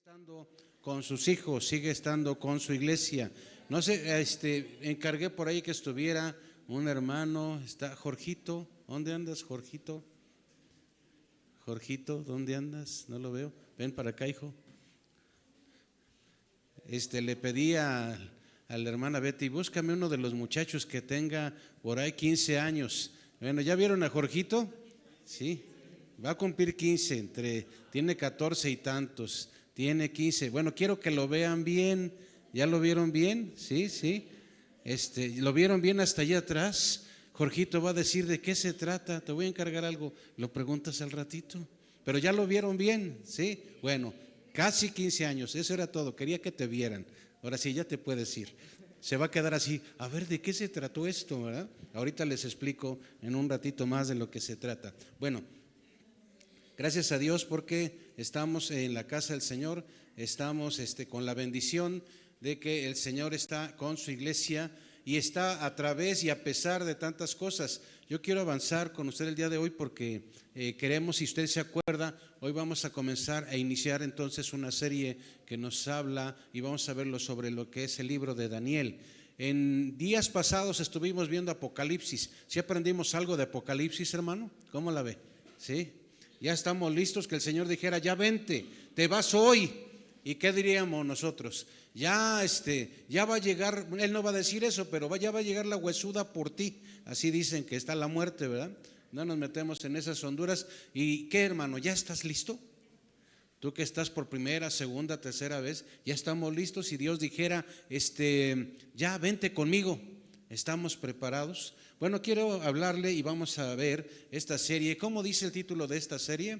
estando con sus hijos, sigue estando con su iglesia. No sé, encargué por ahí que estuviera un hermano, está Jorgito. ¿Dónde andas, Jorgito? Jorgito, ¿dónde andas? No lo veo. Ven para acá, hijo. Le pedí a la hermana Betty, búscame uno de los muchachos que tenga por ahí 15 años. Bueno, ¿ya vieron a Jorgito? Sí, va a cumplir 15, tiene 14 y tantos, tiene 15. Bueno, quiero que lo vean bien. ¿Ya lo vieron bien? Sí, sí. ¿Lo vieron bien hasta allá atrás? Jorgito va a decir de qué se trata. Te voy a encargar algo, lo preguntas al ratito. Pero ya lo vieron bien, ¿sí? Bueno, casi 15 años, eso era todo, quería que te vieran. Ahora sí, ya te puedes ir. Se va a quedar así, a ver de qué se trató esto, ¿verdad? Ahorita les explico en un ratito más de lo que se trata. Bueno, gracias a Dios porque estamos en la casa del Señor, estamos con la bendición de que el Señor está con su iglesia y está a través y a pesar de tantas cosas. Yo quiero avanzar con usted el día de hoy porque queremos, si usted se acuerda, hoy vamos a comenzar a iniciar entonces una serie que nos habla y vamos a verlo sobre lo que es el libro de Daniel. En días pasados estuvimos viendo Apocalipsis. ¿Sí aprendimos algo de Apocalipsis, hermano? ¿Cómo la ve? ¿Sí? Ya estamos listos, que el Señor dijera, ya vente, te vas hoy. ¿Y qué diríamos nosotros? Ya va a llegar, Él no va a decir eso, pero ya va a llegar la huesuda por ti. Así dicen que está la muerte, ¿verdad? No nos metemos en esas honduras. ¿Y qué, hermano? ¿Ya estás listo? Tú que estás por primera, segunda, tercera vez, ya estamos listos. Si Dios dijera, ya vente conmigo, ¿estamos preparados? Bueno, quiero hablarle y vamos a ver esta serie. ¿Cómo dice el título de esta serie?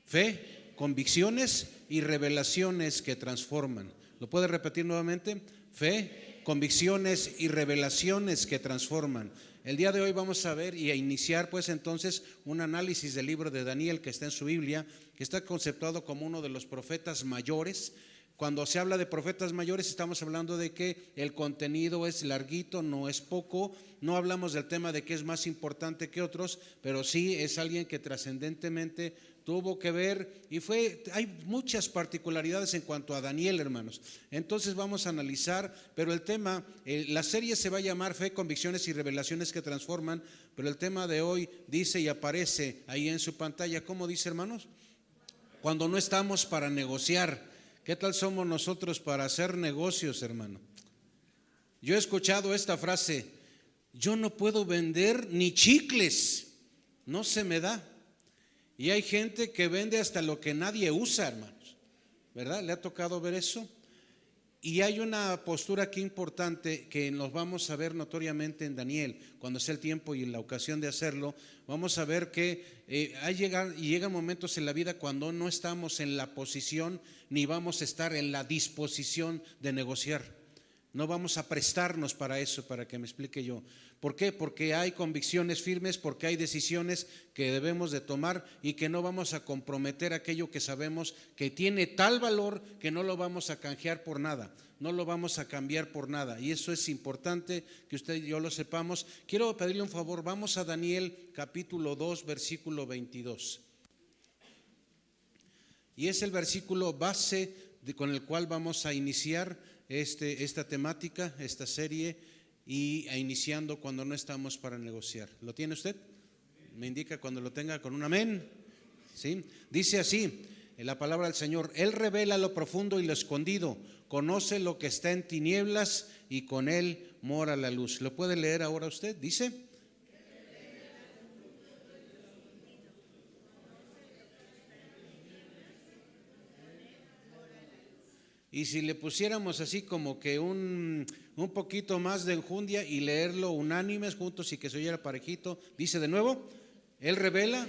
Fe, convicciones y revelaciones que transforman. ¿Lo puede repetir nuevamente? Fe, convicciones y revelaciones que transforman. El día de hoy vamos a ver y a iniciar pues entonces un análisis del libro de Daniel que está en su Biblia, que está conceptuado como uno de los profetas mayores. Cuando se habla de profetas mayores estamos hablando de que el contenido es larguito, no es poco. No hablamos del tema de que es más importante que otros, pero sí es alguien que trascendentemente tuvo que ver y hay muchas particularidades en cuanto a Daniel, hermanos. Entonces vamos a analizar, pero el tema, la serie se va a llamar Fe, convicciones y revelaciones que transforman, pero el tema de hoy dice y aparece ahí en su pantalla. ¿Cómo dice, hermanos? Cuando no estamos para negociar. ¿Qué tal somos nosotros para hacer negocios, hermano? Yo he escuchado esta frase, yo no puedo vender ni chicles, no se me da. Y hay gente que vende hasta lo que nadie usa, hermanos, ¿verdad? ¿Le ha tocado ver eso? Y hay una postura aquí importante que nos vamos a ver notoriamente en Daniel, cuando sea el tiempo y la ocasión de hacerlo. Vamos a ver que llegan momentos en la vida cuando no estamos en la posición ni vamos a estar en la disposición de negociar. No vamos a prestarnos para eso, para que me explique yo. ¿Por qué? Porque hay convicciones firmes, porque hay decisiones que debemos de tomar y que no vamos a comprometer aquello que sabemos que tiene tal valor que no lo vamos a canjear por nada, no lo vamos a cambiar por nada. Y eso es importante que usted y yo lo sepamos. Quiero pedirle un favor, vamos a Daniel capítulo 2, versículo 22. Y es el versículo base con el cual vamos a iniciar esta temática, esta serie, y iniciando cuando no estamos para negociar. ¿Lo tiene usted? Me indica cuando lo tenga con un amén. ¿Sí? Dice así en la palabra del Señor: Él revela lo profundo y lo escondido, conoce lo que está en tinieblas y con Él mora la luz. ¿Lo puede leer ahora usted? Dice: y si le pusiéramos así como que un poquito más de enjundia y leerlo unánimes juntos y que se oyera parejito, dice de nuevo: Él revela.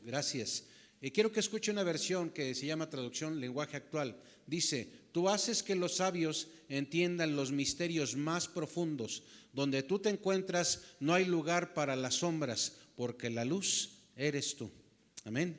Gracias. Quiero que escuche una versión que se llama traducción lenguaje actual. Dice: tú haces que los sabios entiendan los misterios más profundos. Donde tú te encuentras no hay lugar para las sombras, porque la luz eres tú. Amén.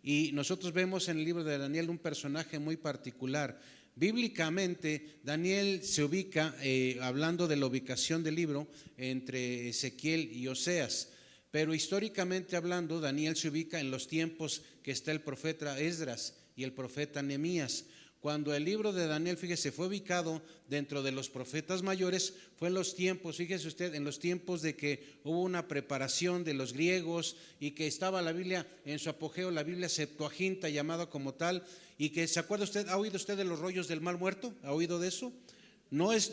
Y nosotros vemos en el libro de Daniel un personaje muy particular. Bíblicamente, Daniel se ubica, hablando de la ubicación del libro, entre Ezequiel y Oseas. pero históricamente hablando, Daniel se ubica en los tiempos que está el profeta Esdras y el profeta Nehemías. Cuando el libro de Daniel, fíjese, fue ubicado dentro de los profetas mayores, fue en los tiempos, fíjese usted, en los tiempos de que hubo una preparación de los griegos y que estaba la Biblia en su apogeo, la Biblia Septuaginta llamada como tal, y que, ¿se acuerda usted? ¿Ha oído usted de los rollos del Mar Muerto? ¿Ha oído de eso?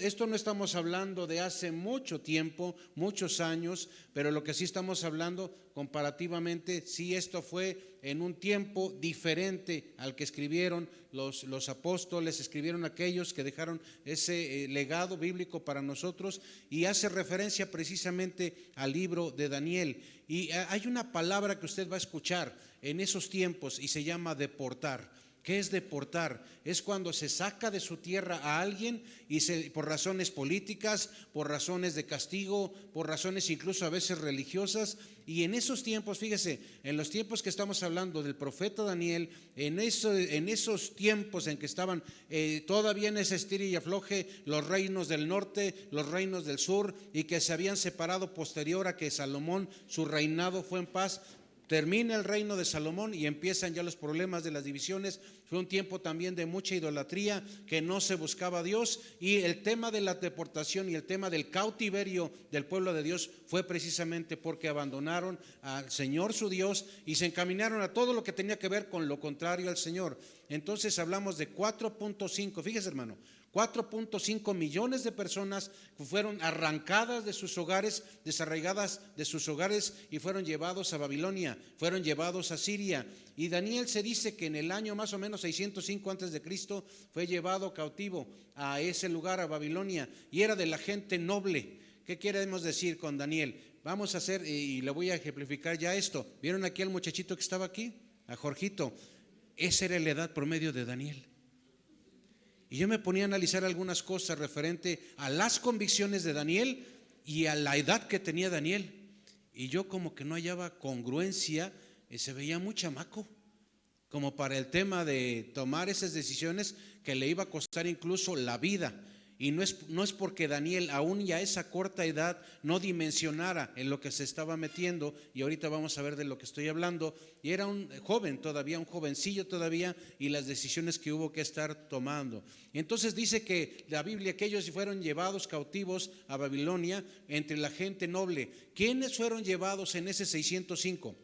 Esto no estamos hablando de hace mucho tiempo, muchos años, pero lo que sí estamos hablando comparativamente, sí, esto fue en un tiempo diferente al que escribieron los apóstoles, escribieron aquellos que dejaron ese legado bíblico para nosotros, y hace referencia precisamente al libro de Daniel. Y hay una palabra que usted va a escuchar en esos tiempos y se llama deportar. ¿Qué es deportar? Es cuando se saca de su tierra a alguien y por razones políticas, por razones de castigo, por razones incluso a veces religiosas. Y en esos tiempos, fíjese, en los tiempos que estamos hablando del profeta Daniel, en esos tiempos en que estaban todavía en ese estira y afloje los reinos del norte, los reinos del sur, y que se habían separado posterior a que Salomón, su reinado fue en paz. Termina el reino de Salomón y empiezan ya los problemas de las divisiones. Fue un tiempo también de mucha idolatría, que no se buscaba a Dios, y el tema de la deportación y el tema del cautiverio del pueblo de Dios fue precisamente porque abandonaron al Señor su Dios y se encaminaron a todo lo que tenía que ver con lo contrario al Señor. Entonces hablamos de 4.5, fíjese hermano, 4.5 millones de personas fueron arrancadas de sus hogares, desarraigadas de sus hogares, y fueron llevados a Babilonia, fueron llevados a Siria. Y Daniel se dice que en el año más o menos 605 antes de Cristo fue llevado cautivo a ese lugar, a Babilonia, y era de la gente noble. ¿Qué queremos decir con Daniel? Vamos a hacer, y le voy a ejemplificar ya esto. ¿Vieron aquí al muchachito que estaba aquí? A Jorgito. Esa era la edad promedio de Daniel. Y yo me ponía a analizar algunas cosas referente a las convicciones de Daniel y a la edad que tenía Daniel. Y yo como que no hallaba congruencia, se veía muy chamaco, como para el tema de tomar esas decisiones que le iba a costar incluso la vida. Y no es porque Daniel aún ya a esa corta edad no dimensionara en lo que se estaba metiendo, y ahorita vamos a ver de lo que estoy hablando, y era un joven todavía, un jovencillo todavía, y las decisiones que hubo que estar tomando. Y entonces dice que la Biblia, que ellos fueron llevados cautivos a Babilonia entre la gente noble. ¿Quiénes fueron llevados en ese 605?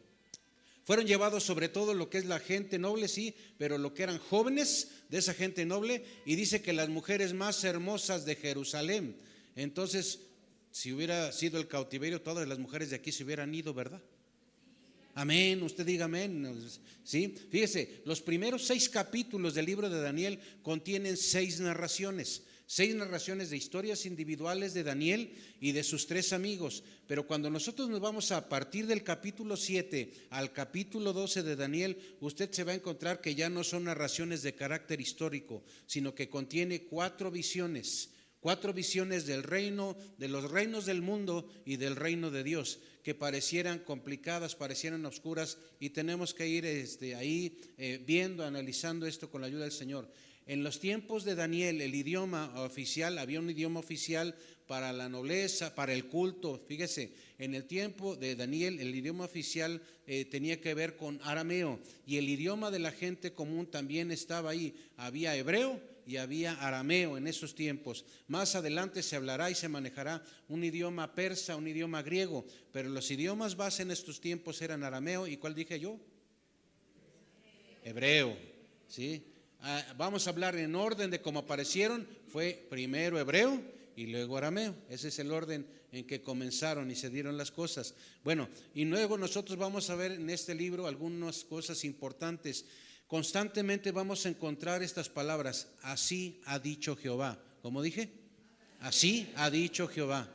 Fueron llevados sobre todo lo que es la gente noble, sí, pero lo que eran jóvenes de esa gente noble, y dice que las mujeres más hermosas de Jerusalén. Entonces, si hubiera sido el cautiverio, todas las mujeres de aquí se hubieran ido, ¿verdad? Amén, usted diga amén. ¿Sí? Fíjese, los primeros 6 capítulos del libro de Daniel contienen 6 narraciones. 6 narraciones de historias individuales de Daniel y de sus 3 amigos. Pero cuando nosotros nos vamos a partir del capítulo 7 al capítulo 12 de Daniel, usted se va a encontrar que ya no son narraciones de carácter histórico, sino que contiene 4 visiones. 4 visiones del reino, de los reinos del mundo y del reino de Dios, que parecieran complicadas, parecieran oscuras, y tenemos que ir ahí viendo, analizando esto con la ayuda del Señor. En los tiempos de Daniel, el idioma oficial, había un idioma oficial para la nobleza, para el culto. Fíjese, en el tiempo de Daniel, el idioma oficial tenía que ver con arameo, y el idioma de la gente común también estaba ahí. Había hebreo y había arameo en esos tiempos. Más adelante se hablará y se manejará un idioma persa, un idioma griego, pero los idiomas base en estos tiempos eran arameo. ¿Y cuál dije yo? Hebreo, ¿sí? Vamos a hablar en orden de cómo aparecieron. Fue primero hebreo y luego arameo. Ese es el orden en que comenzaron y se dieron las cosas. Bueno, y luego nosotros vamos a ver en este libro algunas cosas importantes. Constantemente vamos a encontrar estas palabras: así ha dicho Jehová. ¿Cómo dije? Así ha dicho Jehová.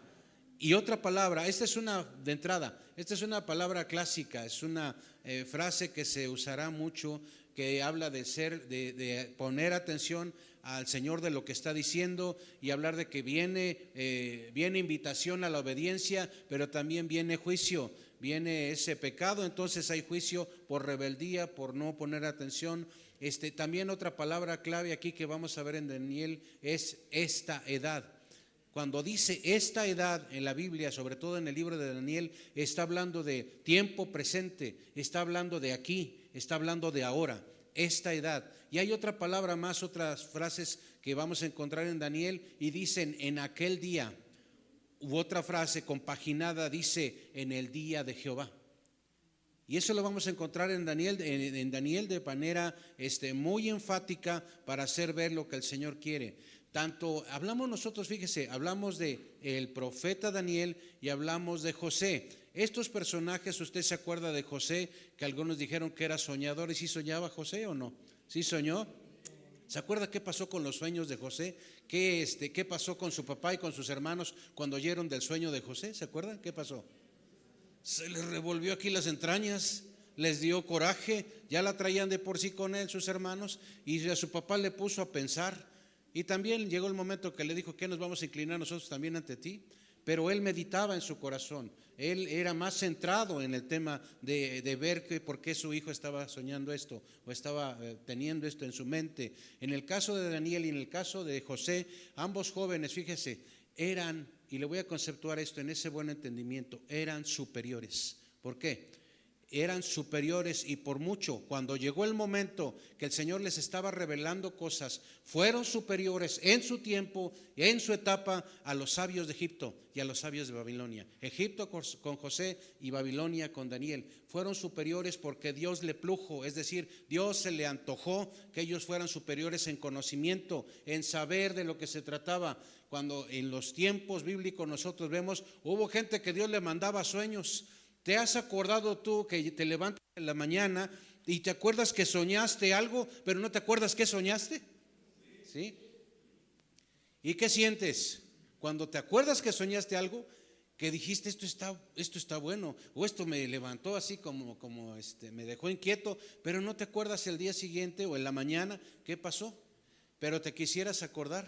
Y otra palabra, esta es una de entrada, esta es una palabra clásica, es una frase que se usará mucho, que habla de poner atención al Señor de lo que está diciendo, y hablar de que viene invitación a la obediencia, pero también viene juicio, viene ese pecado. Entonces hay juicio por rebeldía, por no poner atención. También otra palabra clave aquí que vamos a ver en Daniel es esta edad. Cuando dice esta edad en la Biblia, sobre todo en el libro de Daniel, está hablando de tiempo presente, está hablando de aquí, está hablando de ahora, esta edad. Y hay otra palabra más, otras frases que vamos a encontrar en Daniel y dicen en aquel día. U otra frase compaginada dice en el día de Jehová. Y eso lo vamos a encontrar en Daniel de manera muy enfática para hacer ver lo que el Señor quiere. Tanto hablamos nosotros, fíjese, hablamos de el profeta Daniel y hablamos de José. Estos personajes, ¿usted se acuerda de José? Que algunos dijeron que era soñador. ¿Y sí soñaba José o no? ¿Sí soñó? ¿Se acuerda qué pasó con los sueños de José? ¿Qué pasó con su papá y con sus hermanos cuando oyeron del sueño de José? ¿Se acuerdan? ¿Qué pasó? Se les revolvió aquí las entrañas, les dio coraje, ya la traían de por sí con él sus hermanos, y a su papá le puso a pensar. Y también llegó el momento que le dijo: ¿qué nos vamos a inclinar nosotros también ante ti? Pero él meditaba en su corazón, él era más centrado en el tema de ver por qué su hijo estaba soñando esto o estaba teniendo esto en su mente. En el caso de Daniel y en el caso de José, ambos jóvenes, fíjese, eran, y le voy a conceptuar esto en ese buen entendimiento, eran superiores. ¿Por qué? Eran superiores y por mucho. Cuando llegó el momento que el Señor les estaba revelando cosas, fueron superiores en su tiempo, en su etapa, a los sabios de Egipto y a los sabios de Babilonia. Egipto con José y Babilonia con Daniel fueron superiores porque Dios le plujo, es decir, Dios se le antojó que ellos fueran superiores en conocimiento, en saber de lo que se trataba. Cuando en los tiempos bíblicos nosotros vemos, hubo gente que Dios le mandaba sueños. ¿Te has acordado tú que te levantas en la mañana y te acuerdas que soñaste algo, pero no te acuerdas qué soñaste? ¿Sí? ¿Y qué sientes cuando te acuerdas que soñaste algo, que dijiste esto está bueno, o esto me levantó así como me dejó inquieto, pero no te acuerdas el día siguiente o en la mañana qué pasó? Pero te quisieras acordar.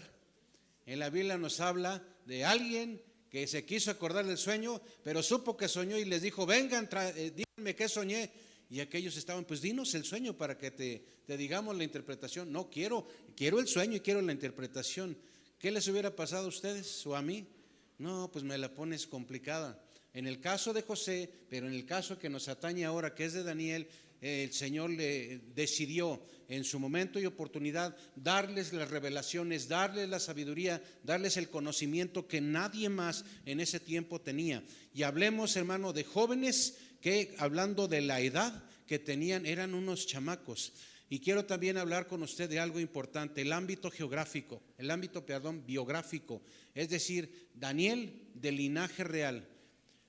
En la Biblia nos habla de alguien que se quiso acordar del sueño, pero supo que soñó y les dijo: vengan, díganme qué soñé. Y aquellos estaban: pues dinos el sueño para que te digamos la interpretación. No, quiero el sueño y quiero la interpretación. ¿Qué les hubiera pasado a ustedes o a mí? No, pues me la pones complicada. En el caso de José, pero en el caso que nos atañe ahora, que es de Daniel, el Señor le decidió en su momento y oportunidad darles las revelaciones, darles la sabiduría, darles el conocimiento que nadie más en ese tiempo tenía. Y hablemos, hermano, de jóvenes que, hablando de la edad que tenían, eran unos chamacos. Y quiero también hablar con usted de algo importante, el ámbito biográfico, es decir, Daniel de linaje real.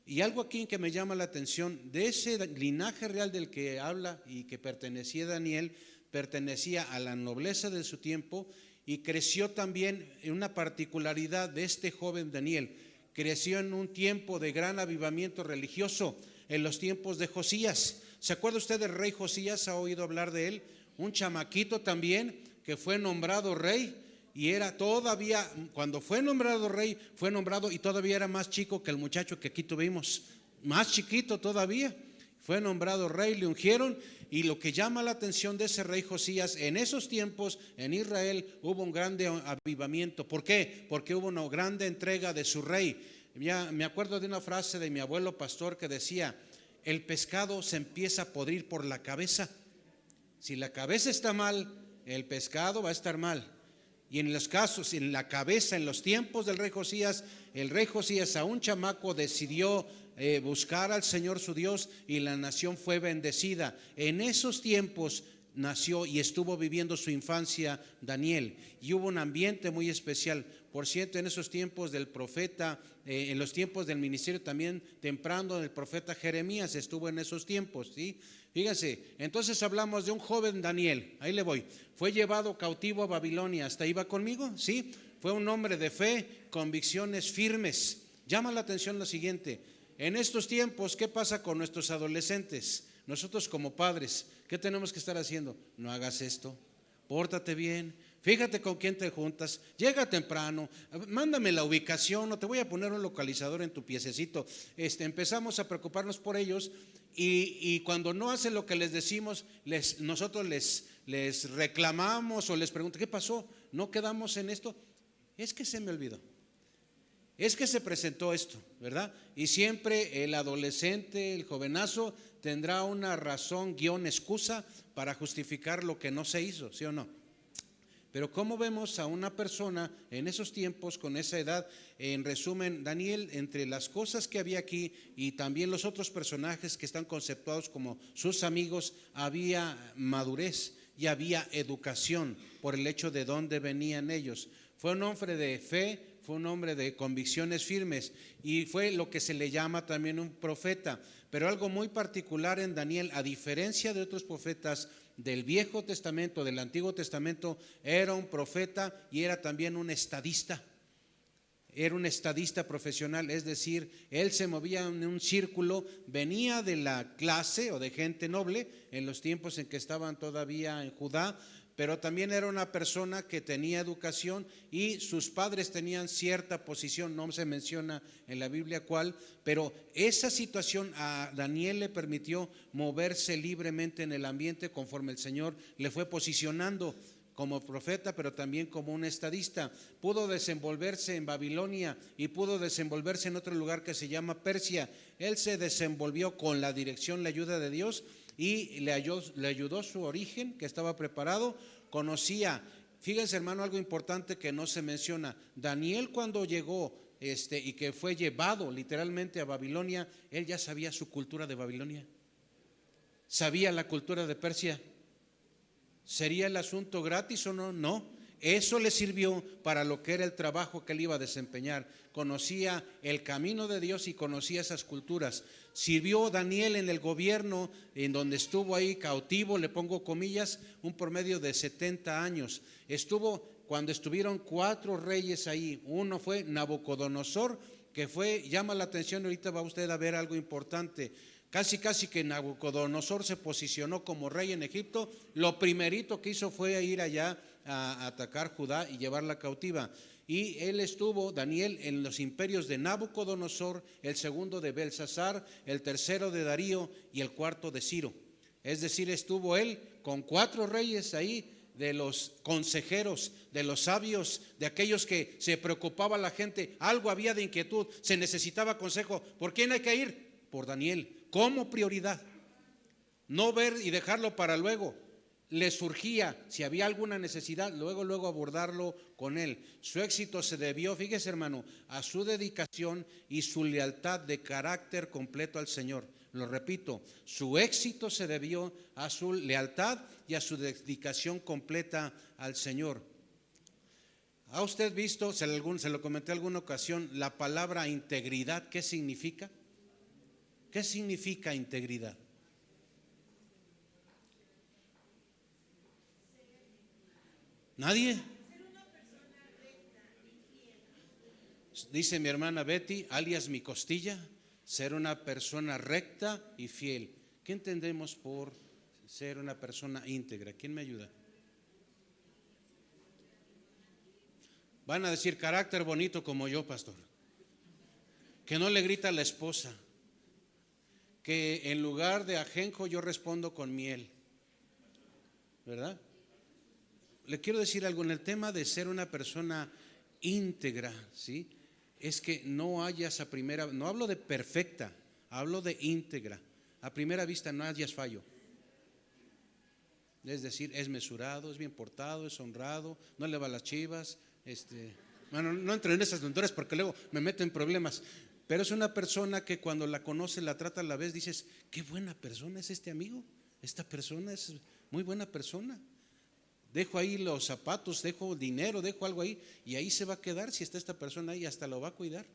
Y algo aquí que me llama la atención, de ese linaje real del que habla y que pertenecía Daniel, pertenecía a la nobleza de su tiempo y creció también en una particularidad de este joven Daniel. Creció en un tiempo de gran avivamiento religioso, en los tiempos de Josías. ¿Se acuerda usted del rey Josías? ¿Ha oído hablar de él? Un chamaquito también que fue nombrado rey. Y era todavía, cuando fue nombrado rey, fue nombrado y todavía era más chico que el muchacho que aquí tuvimos, más chiquito todavía. Fue nombrado rey, le ungieron, y lo que llama la atención de ese rey Josías, en esos tiempos en Israel hubo un grande avivamiento. ¿Por qué? Porque hubo una grande entrega de su rey. Ya me acuerdo de una frase de mi abuelo pastor que decía: el pescado se empieza a podrir por la cabeza. Si la cabeza está mal, el pescado va a estar mal. Y en los casos, en la cabeza, en los tiempos del rey Josías, el rey Josías, a un chamaco, decidió buscar al Señor su Dios y la nación fue bendecida. En esos tiempos nació y estuvo viviendo su infancia Daniel, y hubo un ambiente muy especial. Por cierto, en esos tiempos del profeta, en los tiempos del ministerio también temprano del profeta Jeremías estuvo en esos tiempos, ¿sí? Fíjense, entonces hablamos de un joven Daniel, ahí le voy, fue llevado cautivo a Babilonia. ¿Hasta ahí va conmigo? Sí, fue un hombre de fe, convicciones firmes. Llama la atención lo siguiente: en estos tiempos, ¿qué pasa con nuestros adolescentes? Nosotros como padres, ¿qué tenemos que estar haciendo? No hagas esto, pórtate bien, fíjate con quién te juntas, llega temprano, mándame la ubicación, o te voy a poner un localizador en tu piececito. Empezamos a preocuparnos por ellos. Y cuando no hacen lo que les decimos, nosotros les reclamamos o les preguntamos: ¿qué pasó? ¿No quedamos en esto? Es que se me olvidó. Es que se presentó esto, ¿verdad? Y siempre el adolescente, el jovenazo, tendrá una razón, guión, excusa para justificar lo que no se hizo, ¿sí o no? Pero ¿cómo vemos a una persona en esos tiempos, con esa edad? En resumen, Daniel, entre las cosas que había aquí y también los otros personajes que están conceptuados como sus amigos, había madurez y había educación por el hecho de dónde venían ellos. Fue un hombre de fe, fue un hombre de convicciones firmes y fue lo que se le llama también un profeta. Pero algo muy particular en Daniel, a diferencia de otros profetas del Viejo Testamento, del Antiguo Testamento, era un profeta y era también un estadista. Era un estadista profesional, es decir, él se movía en un círculo, venía de la clase o de gente noble en los tiempos en que estaban todavía en Judá, pero también era una persona que tenía educación y sus padres tenían cierta posición, no se menciona en la Biblia cuál, pero esa situación a Daniel le permitió moverse libremente en el ambiente conforme el Señor le fue posicionando como profeta, pero también como un estadista. Pudo desenvolverse en Babilonia y pudo desenvolverse en otro lugar que se llama Persia. Él se desenvolvió con la dirección, la ayuda de Dios, y le ayudó su origen, que estaba preparado. Conocía, fíjense hermano, algo importante que no se menciona. Daniel, cuando llegó y que fue llevado literalmente a Babilonia, él ya sabía su cultura de Babilonia, sabía la cultura de Persia. ¿Sería el asunto gratis o no? No, eso le sirvió para lo que era el trabajo que él iba a desempeñar. Conocía el camino de Dios y conocía esas culturas. Sirvió Daniel en el gobierno en donde estuvo ahí cautivo, le pongo comillas, un promedio de 70 años. Estuvo cuando estuvieron 4 reyes ahí. Uno fue Nabucodonosor, que fue, llama la atención, ahorita va usted a ver algo importante. Casi que Nabucodonosor se posicionó como rey en Egipto. Lo primerito que hizo fue ir allá a atacar Judá y llevarla cautiva. Y él estuvo, Daniel, en los imperios de Nabucodonosor, el segundo de Belsasar, el tercero de Darío y el cuarto de Ciro. Es decir, estuvo él con 4 reyes ahí, de los consejeros, de los sabios, de aquellos que se preocupaba la gente. Algo había de inquietud, se necesitaba consejo. ¿Por quién hay que ir? Por Daniel, como prioridad. No ver y dejarlo para luego. Le surgía, si había alguna necesidad, luego abordarlo con él. Su éxito se debió, fíjese hermano, a su dedicación y su lealtad de carácter completo al Señor. Lo repito, su éxito se debió a su lealtad y a su dedicación completa al Señor. ¿Ha usted visto, se lo comenté en alguna ocasión, la palabra integridad? ¿Qué significa? ¿Qué significa integridad? ¿Nadie? Dice mi hermana Betty, alias mi costilla, ser una persona recta y fiel. ¿Qué entendemos por ser una persona íntegra? ¿Quién me ayuda? Van a decir carácter bonito como yo, pastor. Que no le grita a la esposa. Que en lugar de ajenjo yo respondo con miel, ¿verdad? Le quiero decir algo en el tema de ser una persona íntegra, ¿sí? Es que no hayas a primera, no hablo de perfecta, hablo de íntegra. A primera vista no hayas fallo. Es decir, es mesurado, es bien portado, es honrado, no le va a las chivas. Bueno, no entro en esas tonterías porque luego me meto en problemas. Pero es una persona que cuando la conoces, la trata a la vez, dices, qué buena persona es este amigo. Esta persona es muy buena persona. Dejo ahí los zapatos, dejo dinero, dejo algo ahí y ahí se va a quedar. Si está esta persona ahí, hasta lo va a cuidar.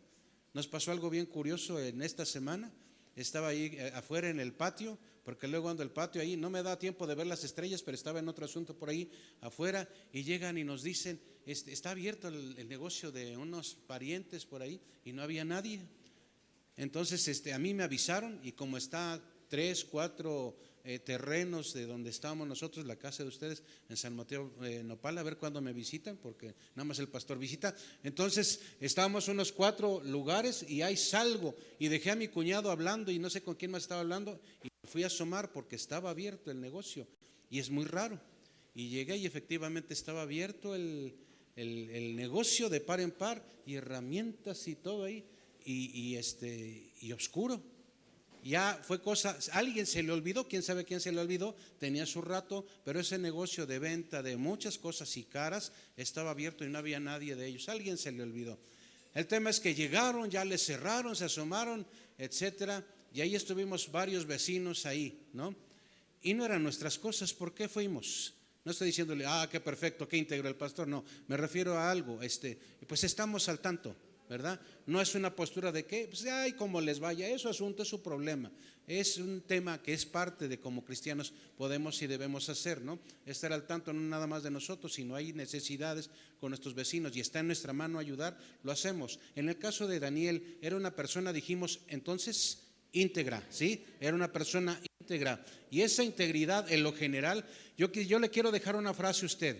Nos pasó algo bien curioso en esta semana. Estaba ahí afuera en el patio, porque luego ando al patio ahí, no me da tiempo de ver las estrellas, pero estaba en otro asunto por ahí afuera y llegan y nos dicen, está abierto el negocio de unos parientes por ahí y no había nadie. Entonces a mí me avisaron y como está 3, 4 terrenos de donde estábamos nosotros, la casa de ustedes en San Mateo Nopal, a ver cuándo me visitan, porque nada más el pastor visita. Entonces estábamos unos 4 lugares y ahí salgo y dejé a mi cuñado hablando y no sé con quién más estaba hablando y fui a asomar porque estaba abierto el negocio y es muy raro. Y llegué y efectivamente estaba abierto el negocio de par en par y herramientas y todo ahí y oscuro. Ya fue cosa, alguien se le olvidó, quién sabe quién se le olvidó, tenía su rato, pero ese negocio de venta de muchas cosas y caras estaba abierto y no había nadie de ellos, alguien se le olvidó. El tema es que llegaron, ya le cerraron, se asomaron, etcétera, y ahí estuvimos varios vecinos ahí, ¿no? Y no eran nuestras cosas, ¿por qué fuimos? No estoy diciéndole, qué perfecto, qué íntegro el pastor, no, me refiero a algo, pues estamos al tanto, ¿verdad? No es una postura de que, pues, ay, como les vaya, eso asunto es su problema. Es un tema que es parte de como cristianos podemos y debemos hacer, ¿no? Estar al tanto no nada más de nosotros, sino hay necesidades con nuestros vecinos y está en nuestra mano ayudar, lo hacemos. En el caso de Daniel, era una persona, dijimos, entonces, íntegra, ¿sí? Era una persona íntegra. Y esa integridad, en lo general, yo le quiero dejar una frase a usted.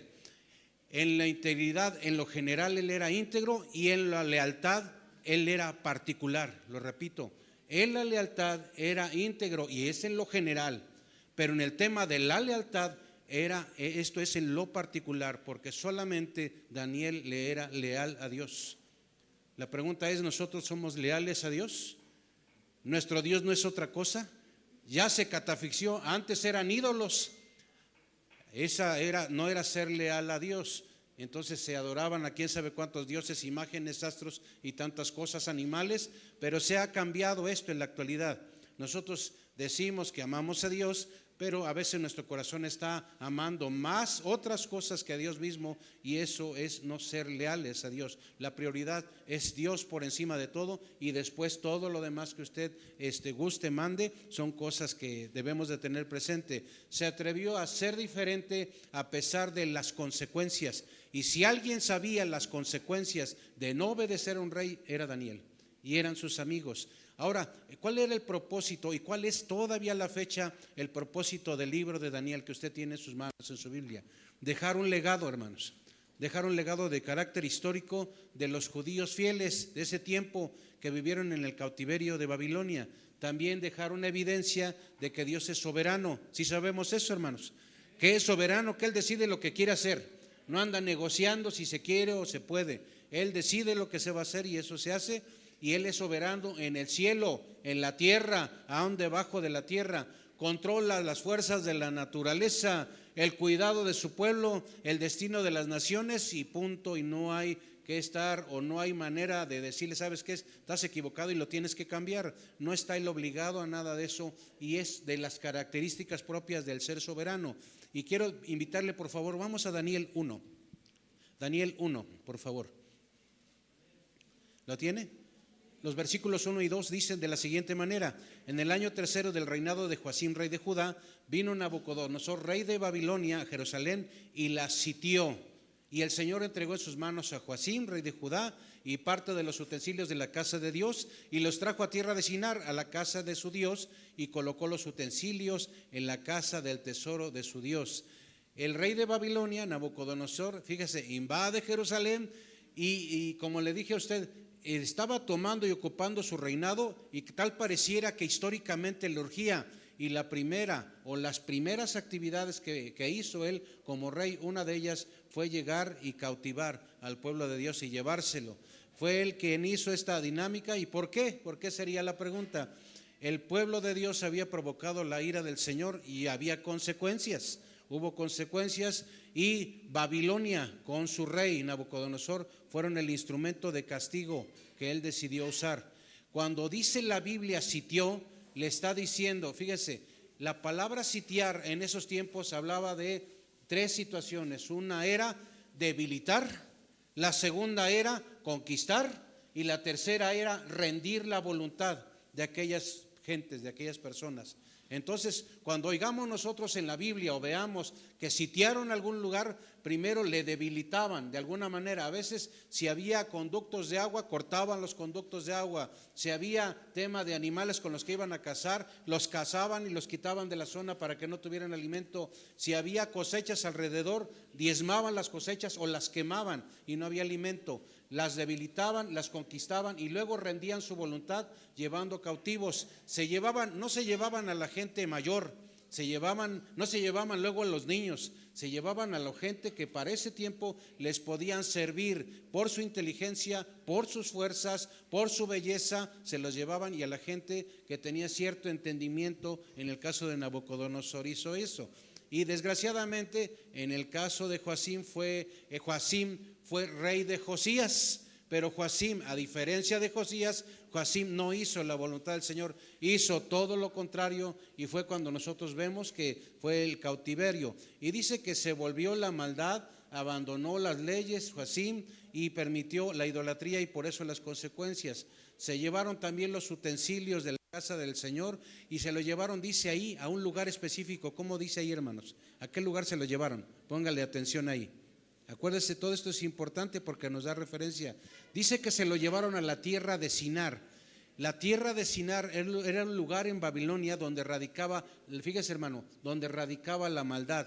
En la integridad, en lo general, él era íntegro, y en la lealtad, él era particular. Lo repito, en la lealtad era íntegro, y es en lo general. Pero en el tema de la lealtad, esto es en lo particular, porque solamente Daniel le era leal a Dios. La pregunta es, ¿nosotros somos leales a Dios? ¿Nuestro Dios no es otra cosa? Ya se catafixió, antes eran ídolos. No era ser leal a Dios. Entonces se adoraban a quién sabe cuántos dioses, imágenes, astros y tantas cosas, animales, pero se ha cambiado esto en la actualidad. Nosotros decimos que amamos a Dios, pero a veces nuestro corazón está amando más otras cosas que a Dios mismo, y eso es no ser leales a Dios. La prioridad es Dios por encima de todo, y después todo lo demás que usted guste, mande, son cosas que debemos de tener presente. Se atrevió a ser diferente a pesar de las consecuencias, y si alguien sabía las consecuencias de no obedecer a un rey, era Daniel, y eran sus amigos. Ahora, ¿cuál era el propósito y cuál es todavía la fecha, el propósito del libro de Daniel que usted tiene en sus manos, en su Biblia? Dejar un legado, hermanos, dejar un legado de carácter histórico de los judíos fieles de ese tiempo que vivieron en el cautiverio de Babilonia. También dejar una evidencia de que Dios es soberano. ¿Sí sabemos eso, hermanos? Que es soberano, que Él decide lo que quiere hacer. No anda negociando si se quiere o se puede. Él decide lo que se va a hacer y eso se hace. Y Él es soberano en el cielo, en la tierra, aún debajo de la tierra. Controla las fuerzas de la naturaleza, el cuidado de su pueblo, el destino de las naciones, y punto. Y no hay que estar, o no hay manera de decirle, ¿sabes qué? Estás equivocado y lo tienes que cambiar. No está Él obligado a nada de eso, y es de las características propias del ser soberano. Y quiero invitarle, por favor, vamos a Daniel 1. Daniel 1, por favor. ¿Lo tiene? Los versículos 1 y 2 dicen de la siguiente manera: en el año tercero del reinado de Joacim, rey de Judá, vino Nabucodonosor, rey de Babilonia, a Jerusalén, y la sitió. Y el Señor entregó en sus manos a Joacim, rey de Judá, y parte de los utensilios de la casa de Dios, y los trajo a tierra de Sinar, a la casa de su Dios, y colocó los utensilios en la casa del tesoro de su Dios. El rey de Babilonia, Nabucodonosor, fíjese, invade Jerusalén, y como le dije a usted, estaba tomando y ocupando su reinado, y tal pareciera que históricamente le urgía. Y la primera o las primeras actividades que hizo él como rey, una de ellas fue llegar y cautivar al pueblo de Dios y llevárselo. Fue él quien hizo esta dinámica. ¿Y por qué? ¿Por qué sería la pregunta? El pueblo de Dios había provocado la ira del Señor y había consecuencias. Hubo consecuencias, y Babilonia con su rey Nabucodonosor fueron el instrumento de castigo que él decidió usar. Cuando dice la Biblia sitió, le está diciendo, fíjese, la palabra sitiar en esos tiempos hablaba de tres situaciones. Una era debilitar, la segunda era conquistar, y la tercera era rendir la voluntad de aquellas gentes, de aquellas personas. Entonces, cuando oigamos nosotros en la Biblia o veamos que sitiaron algún lugar, primero le debilitaban de alguna manera. A veces, si había conductos de agua, cortaban los conductos de agua. Si había tema de animales con los que iban a cazar, los cazaban y los quitaban de la zona para que no tuvieran alimento. Si había cosechas alrededor, diezmaban las cosechas o las quemaban y no había alimento. Las debilitaban, las conquistaban y luego rendían su voluntad llevando cautivos. No se llevaban a la gente mayor, no se llevaban luego a los niños, Se llevaban a la gente que para ese tiempo les podían servir por su inteligencia, por sus fuerzas, por su belleza, se los llevaban, y a la gente que tenía cierto entendimiento. En el caso de Nabucodonosor hizo eso. Y desgraciadamente en el caso de Joacim fue rey de Josías. Pero Joacim, a diferencia de Josías, Joacim no hizo la voluntad del Señor, hizo todo lo contrario, y fue cuando nosotros vemos que fue el cautiverio. Y dice que se volvió la maldad, abandonó las leyes, Joacim, y permitió la idolatría, y por eso las consecuencias. Se llevaron también los utensilios de la casa del Señor y se lo llevaron, dice ahí, a un lugar específico. ¿Cómo dice ahí, hermanos? ¿A qué lugar se lo llevaron? Póngale atención ahí. Acuérdese, todo esto es importante porque nos da referencia. Dice que se lo llevaron a la tierra de Sinar. La tierra de Sinar era un lugar en Babilonia donde radicaba, fíjese hermano, donde radicaba la maldad,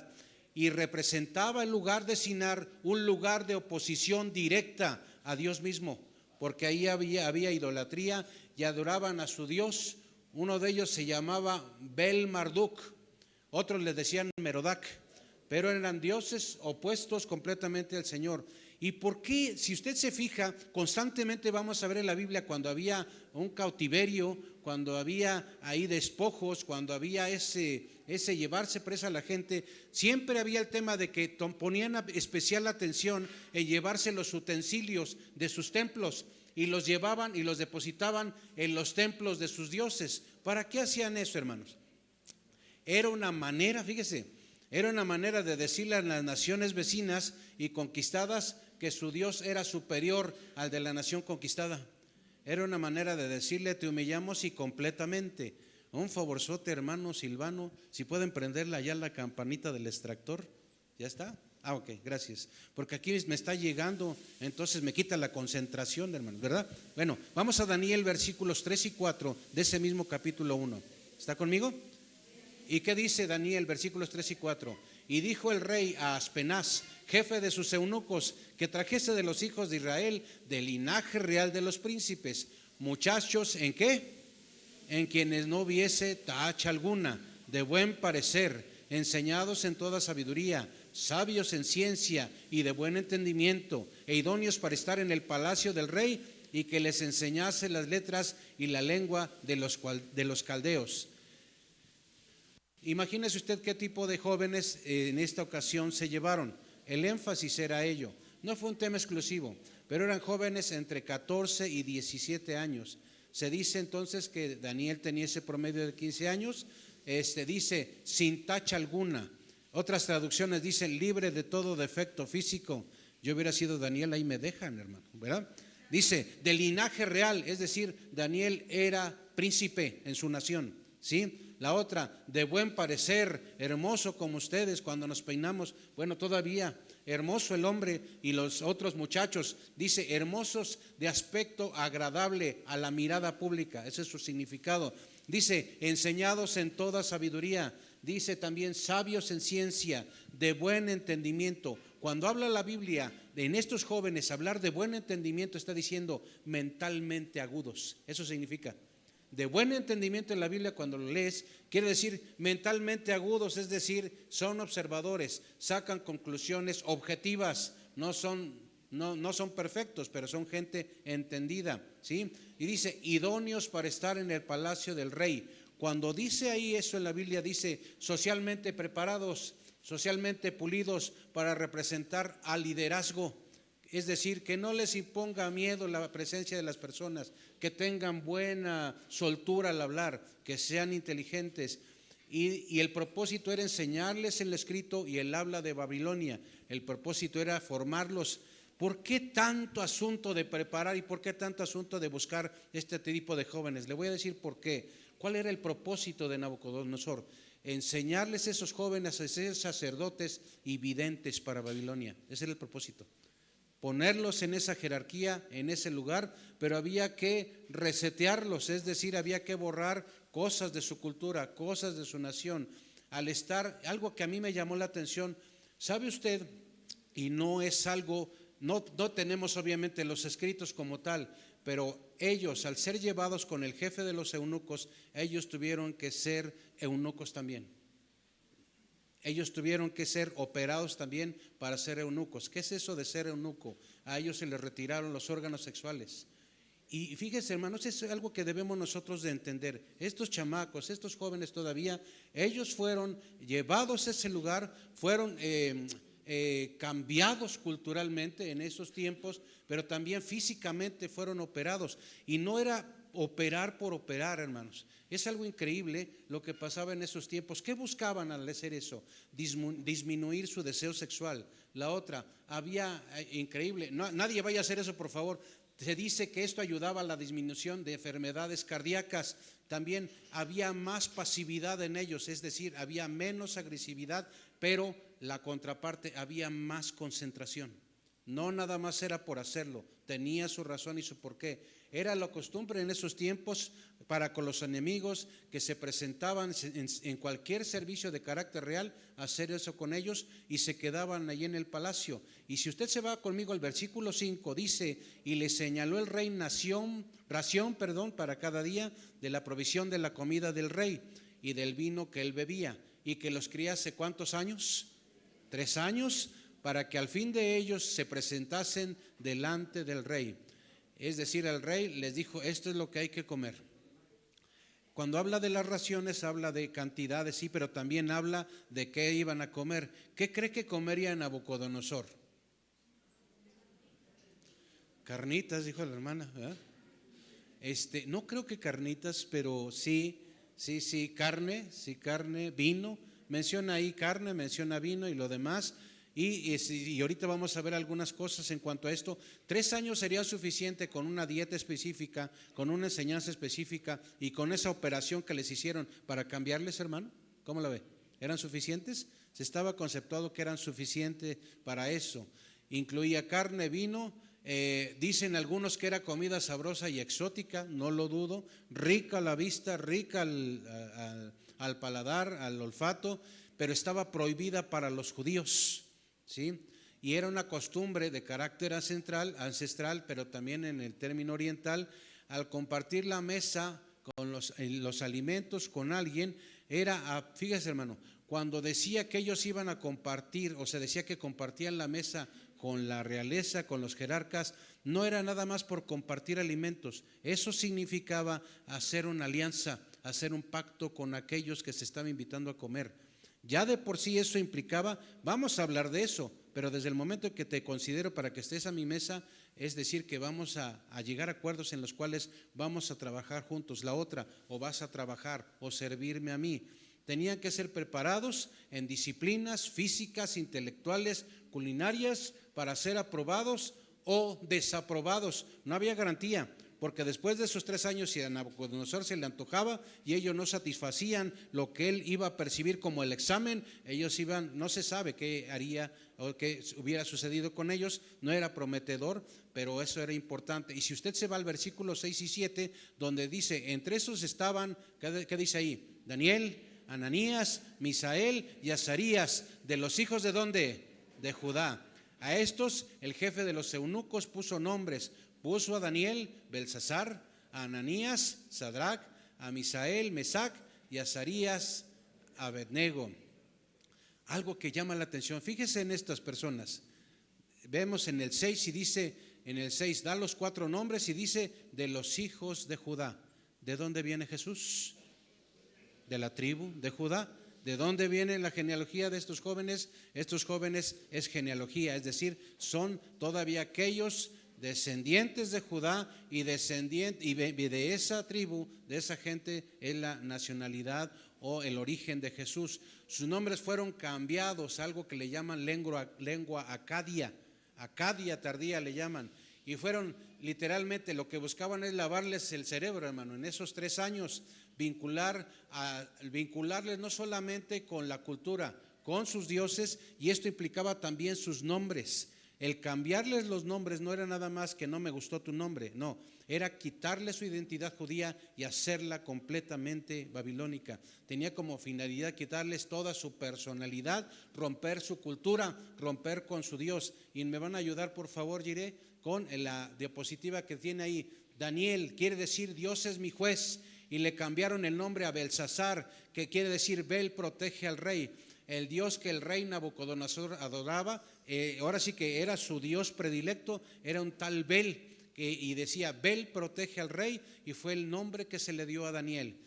y representaba el lugar de Sinar un lugar de oposición directa a Dios mismo, porque ahí había idolatría y adoraban a su Dios. Uno de ellos se llamaba Bel Marduk, otros le decían Merodac, pero eran dioses opuestos completamente al Señor. ¿Y por qué? Si usted se fija, constantemente vamos a ver en la Biblia cuando había un cautiverio, cuando había ahí despojos, cuando había ese llevarse presa a la gente, siempre había el tema de que ponían especial atención en llevarse los utensilios de sus templos y los llevaban y los depositaban en los templos de sus dioses. ¿Para qué hacían eso, hermanos? Era una manera, fíjese, era una manera de decirle a las naciones vecinas y conquistadas que su Dios era superior al de la nación conquistada. Era una manera de decirle: te humillamos y completamente. Un favorzote, hermano Silvano, si pueden prenderla ya la campanita del extractor. ¿Ya está? Ok, gracias. Porque aquí me está llegando, entonces me quita la concentración, hermano, ¿verdad? Bueno, vamos a Daniel, versículos 3 y 4 de ese mismo capítulo 1. ¿Está conmigo? ¿Y qué dice Daniel, versículos 3 y 4? Y dijo el rey a Aspenaz, jefe de sus eunucos, que trajese de los hijos de Israel, del linaje real de los príncipes, muchachos, ¿en qué? En quienes no hubiese tacha alguna, de buen parecer, enseñados en toda sabiduría, sabios en ciencia y de buen entendimiento, e idóneos para estar en el palacio del rey, y que les enseñase las letras y la lengua de los caldeos. Imagínese usted qué tipo de jóvenes en esta ocasión se llevaron. El énfasis era ello. No fue un tema exclusivo, pero eran jóvenes entre 14 y 17 años. Se dice entonces que Daniel tenía ese promedio de 15 años. Dice sin tacha alguna. Otras traducciones dicen libre de todo defecto físico. Yo hubiera sido Daniel, ahí me dejan, hermano, ¿verdad? Dice de linaje real, es decir, Daniel era príncipe en su nación, ¿sí? La otra, de buen parecer, hermoso como ustedes cuando nos peinamos. Bueno, todavía hermoso el hombre, y los otros muchachos, dice hermosos de aspecto agradable a la mirada pública. Ese es su significado. Dice enseñados en toda sabiduría. Dice también sabios en ciencia, de buen entendimiento. Cuando habla la Biblia en estos jóvenes, hablar de buen entendimiento está diciendo mentalmente agudos. Eso significa. De buen entendimiento en la Biblia, cuando lo lees, quiere decir mentalmente agudos, es decir, son observadores, sacan conclusiones objetivas, no son perfectos, pero son gente entendida, ¿sí? Y dice idóneos para estar en el palacio del rey. Cuando dice ahí eso en la Biblia, dice socialmente preparados, socialmente pulidos para representar al liderazgo. Es decir, que no les imponga miedo la presencia de las personas, que tengan buena soltura al hablar, que sean inteligentes. Y el propósito era enseñarles el escrito y el habla de Babilonia. El propósito era formarlos. ¿Por qué tanto asunto de preparar y por qué tanto asunto de buscar este tipo de jóvenes? Le voy a decir por qué. ¿Cuál era el propósito de Nabucodonosor? Enseñarles a esos jóvenes a ser sacerdotes y videntes para Babilonia. Ese era el propósito. Ponerlos en esa jerarquía, en ese lugar, pero había que resetearlos, es decir, había que borrar cosas de su cultura, cosas de su nación. Al estar, algo que a mí me llamó la atención, ¿sabe usted? Y no es algo, no tenemos obviamente los escritos como tal, pero ellos, al ser llevados con el jefe de los eunucos, ellos tuvieron que ser eunucos también. ellos tuvieron que ser operados también para ser eunucos. ¿Qué es eso de ser eunuco? A ellos se les retiraron los órganos sexuales. Y fíjense, hermanos, es algo que debemos nosotros de entender. Estos chamacos, estos jóvenes todavía, ellos fueron llevados a ese lugar, fueron cambiados culturalmente en esos tiempos, pero también físicamente fueron operados. Y no era operar por operar, hermanos. Es algo increíble lo que pasaba en esos tiempos. ¿Qué buscaban al hacer eso? Disminuir su deseo sexual. La otra, había, increíble, nadie vaya a hacer eso, por favor. Se dice que esto ayudaba a la disminución de enfermedades cardíacas. También había más pasividad en ellos, es decir, había menos agresividad, pero la contraparte, había más concentración. No nada más era por hacerlo, tenía su razón y su porqué. Era la costumbre en esos tiempos para con los enemigos que se presentaban en cualquier servicio de carácter real, hacer eso con ellos y se quedaban allí en el palacio. Y si usted se va conmigo al versículo 5, dice: y le señaló el rey ración para cada día de la provisión de la comida del rey y del vino que él bebía, y que los criase ¿cuántos años? 3 años, para que al fin de ellos se presentasen delante del rey. Es decir, el rey les dijo: esto es lo que hay que comer. Cuando habla de las raciones, habla de cantidades, sí, pero también habla de qué iban a comer. ¿Qué cree que comería Nabucodonosor? Carnitas, dijo la hermana, ¿verdad? No creo que carnitas, pero sí, carne, vino. Menciona ahí carne, menciona vino y lo demás. Y ahorita vamos a ver algunas cosas en cuanto a esto. 3 años sería suficiente con una dieta específica, con una enseñanza específica y con esa operación que les hicieron para cambiarles, hermano. ¿Cómo la ve? ¿Eran suficientes? Se estaba conceptuado que eran suficientes para eso. Incluía carne, vino. Dicen algunos que era comida sabrosa y exótica, no lo dudo. Rica a la vista, rica al paladar, al olfato, pero estaba prohibida para los judíos. ¿Sí? Y era una costumbre de carácter ancestral, pero también en el término oriental, al compartir la mesa con los alimentos con alguien, fíjese, hermano, cuando decía que ellos iban a compartir, o se decía que compartían la mesa con la realeza, con los jerarcas, no era nada más por compartir alimentos. Eso significaba hacer una alianza, hacer un pacto con aquellos que se estaban invitando a comer. Ya de por sí eso implicaba, vamos a hablar de eso, pero desde el momento que te considero para que estés a mi mesa, es decir, que vamos a llegar a acuerdos en los cuales vamos a trabajar juntos. La otra, o vas a trabajar o servirme a mí. Tenían que ser preparados en disciplinas físicas, intelectuales, culinarias, para ser aprobados o desaprobados. No había garantía. Porque después de esos 3 años, si a Nabucodonosor se le antojaba y ellos no satisfacían lo que él iba a percibir como el examen, ellos iban, no se sabe qué haría o qué hubiera sucedido con ellos. No era prometedor, pero eso era importante. Y si usted se va al versículo 6 y 7, donde dice: entre esos estaban, ¿qué dice ahí? Daniel, Ananías, Misael y Azarías, de los hijos ¿de dónde? De Judá. A estos el jefe de los eunucos puso nombres. Puso a Daniel, Belsasar, a Ananías, Sadrac, a Misael, Mesac y a Azarías, Abednego. Algo que llama la atención, fíjese en estas personas. Vemos en el 6 y dice, en el 6 da los 4 nombres y dice: de los hijos de Judá. ¿De dónde viene Jesús? De la tribu de Judá. ¿De dónde viene la genealogía de estos jóvenes? Estos jóvenes es genealogía, es decir, son todavía aquellos descendientes de Judá y de esa tribu, de esa gente es la nacionalidad o el origen de Jesús. Sus nombres fueron cambiados, algo que le llaman lengua acadia tardía le llaman, y fueron literalmente, lo que buscaban es lavarles el cerebro, hermano, en esos 3 años, vincularles no solamente con la cultura, con sus dioses, y esto implicaba también sus nombres. El cambiarles los nombres no era nada más que no me gustó tu nombre, no, era quitarle su identidad judía y hacerla completamente babilónica. Tenía como finalidad quitarles toda su personalidad, romper su cultura, romper con su Dios. Y me van a ayudar, por favor, Jiré, con la diapositiva que tiene ahí. Daniel quiere decir Dios es mi juez, y le cambiaron el nombre a Belsasar, que quiere decir Bel protege al rey. el Dios que el rey Nabucodonosor adoraba, ahora sí que era su Dios predilecto, era un tal Bel, y decía, Bel protege al rey, y fue el nombre que se le dio a Daniel.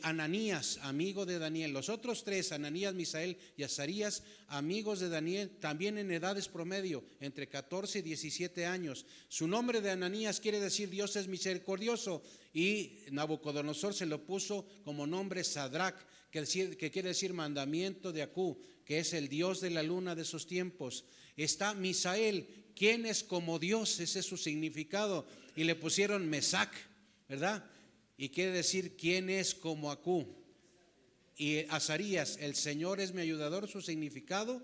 Ananías, amigo de Daniel. Los otros tres, Ananías, Misael y Azarías, amigos de Daniel, también en edades promedio, entre 14 y 17 años. Su nombre de Ananías quiere decir Dios es misericordioso, y Nabucodonosor se lo puso como nombre Sadrach, que quiere decir mandamiento de Acú, que es el Dios de la luna de esos tiempos. Está Misael, quien es como Dios, ese es su significado, y le pusieron Mesac, ¿verdad? Y quiere decir quién es como Acú. Y Azarías, el Señor es mi ayudador, su significado,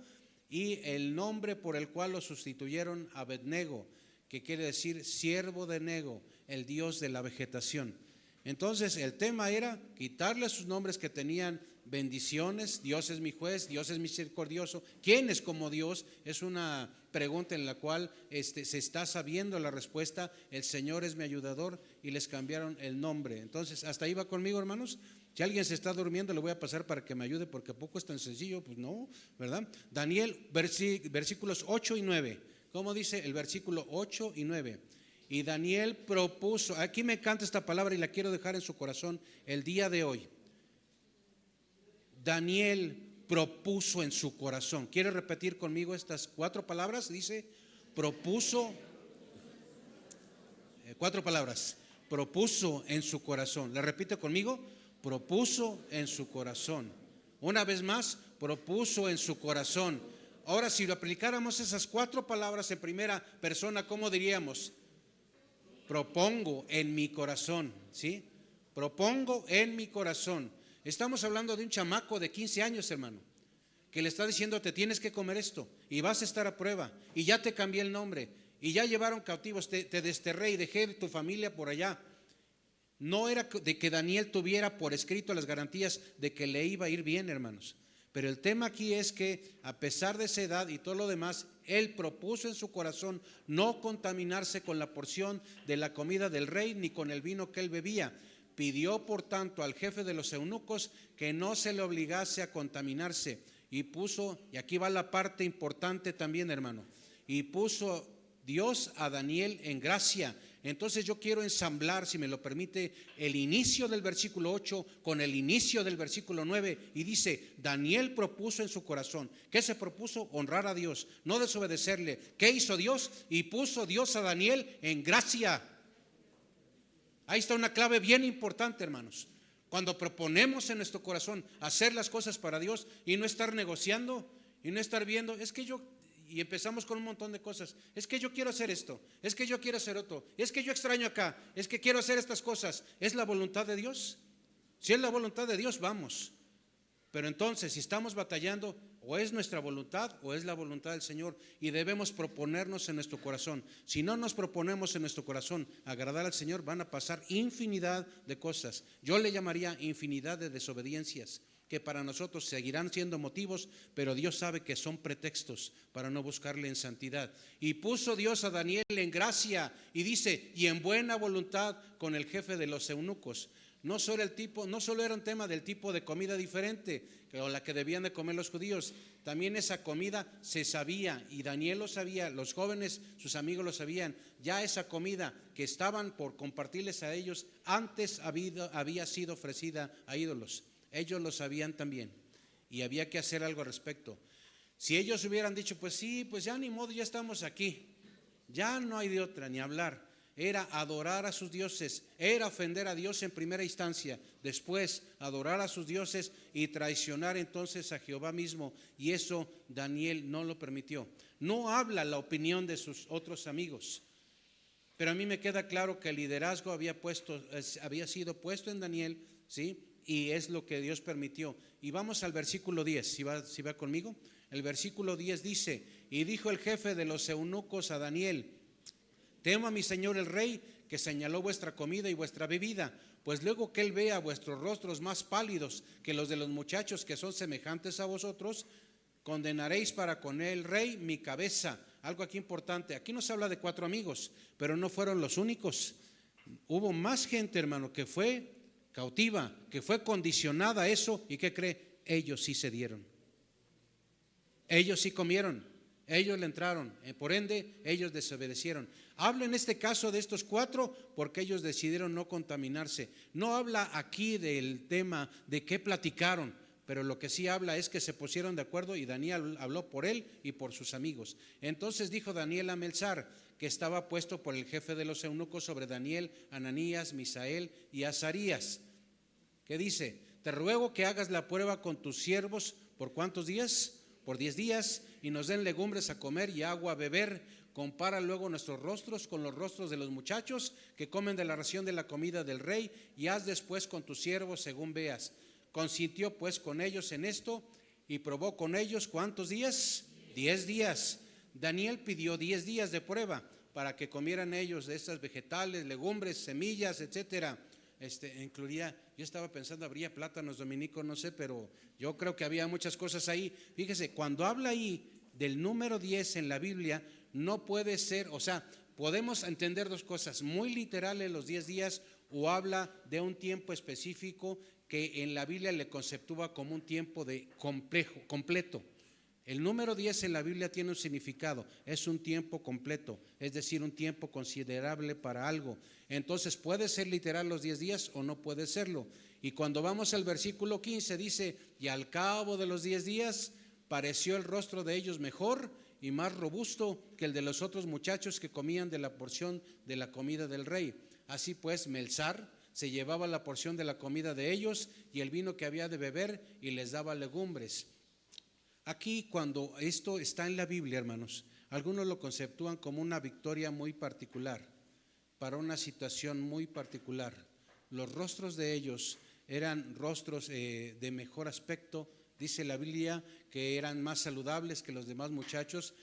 y el nombre por el cual lo sustituyeron, Abednego, que quiere decir siervo de Nego, el Dios de la vegetación. Entonces el tema era quitarle sus nombres que tenían bendiciones. Dios es mi juez, Dios es misericordioso. ¿Quién es como Dios? Es una pregunta en la cual se está sabiendo la respuesta. El Señor es mi ayudador, y les cambiaron el nombre. Entonces, ¿hasta ahí va conmigo, hermanos? Si alguien se está durmiendo, le voy a pasar para que me ayude, porque poco es tan sencillo. Pues no, ¿verdad? Daniel, versículos 8 y 9. ¿Cómo dice el versículo 8 y 9? Y Daniel propuso, aquí me encanta esta palabra y la quiero dejar en su corazón el día de hoy. Daniel propuso en su corazón. ¿Quiere repetir conmigo estas 4 palabras? Dice, propuso, 4 palabras. Propuso en su corazón. ¿La repite conmigo? Propuso en su corazón. Una vez más, propuso en su corazón. Ahora, si lo aplicáramos esas 4 palabras en primera persona, ¿cómo diríamos? Propongo en mi corazón, ¿sí? Propongo en mi corazón. Estamos hablando de un chamaco de 15 años, hermano, que le está diciendo, te tienes que comer esto, y vas a estar a prueba, y ya te cambié el nombre, y ya llevaron cautivos, te desterré y dejé tu familia por allá. No era de que Daniel tuviera por escrito las garantías de que le iba a ir bien, hermanos. Pero el tema aquí es que a pesar de esa edad y todo lo demás, él propuso en su corazón no contaminarse con la porción de la comida del rey ni con el vino que él bebía. Pidió por tanto al jefe de los eunucos que no se le obligase a contaminarse, y puso, y aquí va la parte importante también, hermano, y puso Dios a Daniel en gracia. Entonces yo quiero ensamblar, si me lo permite, el inicio del versículo 8 con el inicio del versículo 9, y dice, Daniel propuso en su corazón. ¿Qué se propuso? Honrar a Dios, no desobedecerle. ¿Qué hizo Dios? Y puso Dios a Daniel en gracia. Ahí está una clave bien importante, hermanos. Cuando proponemos en nuestro corazón hacer las cosas para Dios y no estar negociando y no estar viendo, es que yo... Y empezamos con un montón de cosas. Es que yo quiero hacer esto, es que yo quiero hacer otro, es que yo extraño acá, es que quiero hacer estas cosas. ¿Es la voluntad de Dios? Si es la voluntad de Dios, vamos. Pero entonces, si estamos batallando, o es nuestra voluntad o es la voluntad del Señor, y debemos proponernos en nuestro corazón. Si no nos proponemos en nuestro corazón agradar al Señor, van a pasar infinidad de cosas. Yo le llamaría infinidad de desobediencias, que para nosotros seguirán siendo motivos, pero Dios sabe que son pretextos para no buscarle en santidad. Y puso Dios a Daniel en gracia, y dice, y en buena voluntad con el jefe de los eunucos. No solo era un tema del tipo de comida diferente o la que debían de comer los judíos, también esa comida se sabía, y Daniel lo sabía, los jóvenes, sus amigos lo sabían. Ya esa comida que estaban por compartirles a ellos, antes había sido ofrecida a ídolos. Ellos lo sabían también, y había que hacer algo al respecto. Si ellos hubieran dicho, pues sí, pues ya ni modo, ya estamos aquí, ya no hay de otra, ni hablar. Era adorar a sus dioses, era ofender a Dios en primera instancia, después adorar a sus dioses y traicionar entonces a Jehová mismo, y eso Daniel no lo permitió. No habla la opinión de sus otros amigos, pero a mí me queda claro que el liderazgo había sido puesto en Daniel, ¿sí? Y es lo que Dios permitió. Y vamos al versículo 10, si va conmigo. El versículo 10 dice, y dijo el jefe de los eunucos a Daniel, temo a mi señor el rey, que señaló vuestra comida y vuestra bebida, pues luego que él vea vuestros rostros más pálidos que los de los muchachos que son semejantes a vosotros, condenaréis para con el rey mi cabeza. Algo aquí importante, aquí nos habla de 4 amigos, pero no fueron los únicos. Hubo más gente, hermano, que fue cautiva, que fue condicionada a eso, y ¿qué cree? Ellos sí cedieron. Ellos sí comieron, ellos le entraron, por ende ellos desobedecieron. Habla en este caso de estos 4 porque ellos decidieron no contaminarse. No habla aquí del tema de qué platicaron, pero lo que sí habla es que se pusieron de acuerdo y Daniel habló por él y por sus amigos. Entonces dijo Daniel a Melzar, que estaba puesto por el jefe de los eunucos sobre Daniel, Ananías, Misael y Azarías, que dice: te ruego que hagas la prueba con tus siervos. ¿Por cuántos días? Por 10 días, y nos den legumbres a comer y agua a beber. Compara luego nuestros rostros con los rostros de los muchachos que comen de la ración de la comida del rey, y haz después con tus siervos según veas. Consintió pues con ellos en esto, y probó con ellos ¿cuántos días? 10 días. Daniel pidió 10 días de prueba para que comieran ellos de estas vegetales, legumbres, semillas, etcétera. Incluía, yo estaba pensando, habría plátanos, Dominico, no sé, pero yo creo que había muchas cosas ahí. Fíjese, cuando habla ahí del número 10 en la Biblia, no puede ser, o sea, podemos entender 2 cosas: muy literales los 10 días, o habla de un tiempo específico que en la Biblia le conceptúa como un tiempo de completo. El número 10 en la Biblia tiene un significado, es un tiempo completo, es decir, un tiempo considerable para algo. Entonces puede ser literal los 10 días o no puede serlo. Y cuando vamos al versículo 15 dice: y al cabo de los 10 días pareció el rostro de ellos mejor y más robusto que el de los otros muchachos que comían de la porción de la comida del rey. Así pues, Melzar se llevaba la porción de la comida de ellos y el vino que había de beber, y les daba legumbres. Aquí, cuando esto está en la Biblia, hermanos, algunos lo conceptúan como una victoria muy particular, para una situación muy particular. Los rostros de ellos eran rostros de mejor aspecto. Dice la Biblia que eran más saludables que los demás muchachos.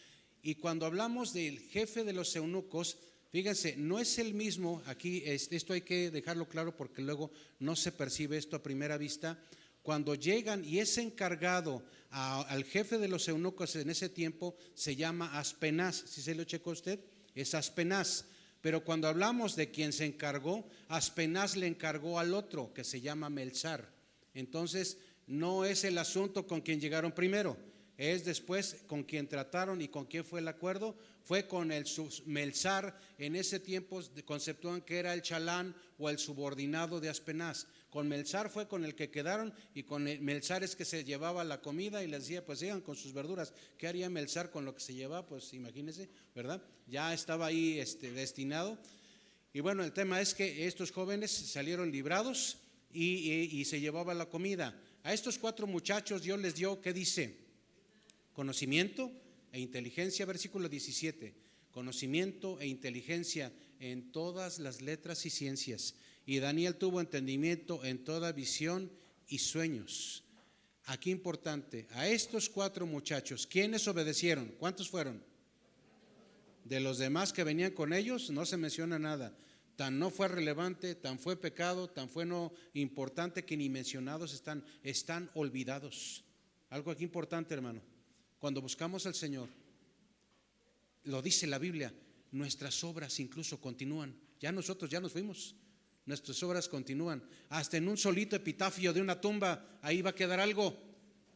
Y cuando hablamos del jefe de los eunucos, fíjense, no es el mismo. Aquí esto hay que dejarlo claro porque luego no se percibe esto a primera vista. Cuando llegan y es encargado al jefe de los eunucos en ese tiempo, se llama Aspenaz. ¿Sí se lo checó usted? Es Aspenaz. Pero cuando hablamos de quien se encargó, Aspenaz le encargó al otro, que se llama Melzar. Entonces no es el asunto con quien llegaron primero, es después con quien trataron. ¿Y con quién fue el acuerdo? Fue con el Melzar. En ese tiempo conceptúan que era el chalán o el subordinado de Aspenaz. Con Melzar fue con el que quedaron, y con Melzar es que se llevaba la comida y les decía: pues sigan con sus verduras. ¿Qué haría Melzar con lo que se llevaba? Pues imagínense, ¿verdad? Ya estaba ahí destinado. Y bueno, el tema es que estos jóvenes salieron librados y se llevaba la comida. A estos 4 muchachos Dios les dio, ¿qué dice? Conocimiento e inteligencia, versículo 17. Conocimiento e inteligencia en todas las letras y ciencias. Y Daniel tuvo entendimiento en toda visión y sueños. Aquí importante, a estos 4 muchachos, ¿quiénes obedecieron? ¿Cuántos fueron? De los demás que venían con ellos no se menciona nada. Tan no fue relevante, tan fue pecado, tan fue no importante que ni mencionados están olvidados. Algo aquí importante, hermano. Cuando buscamos al Señor, lo dice la Biblia, nuestras obras incluso continúan. Ya nosotros ya nos fuimos, nuestras obras continúan. Hasta en un solito epitafio de una tumba, ahí va a quedar algo.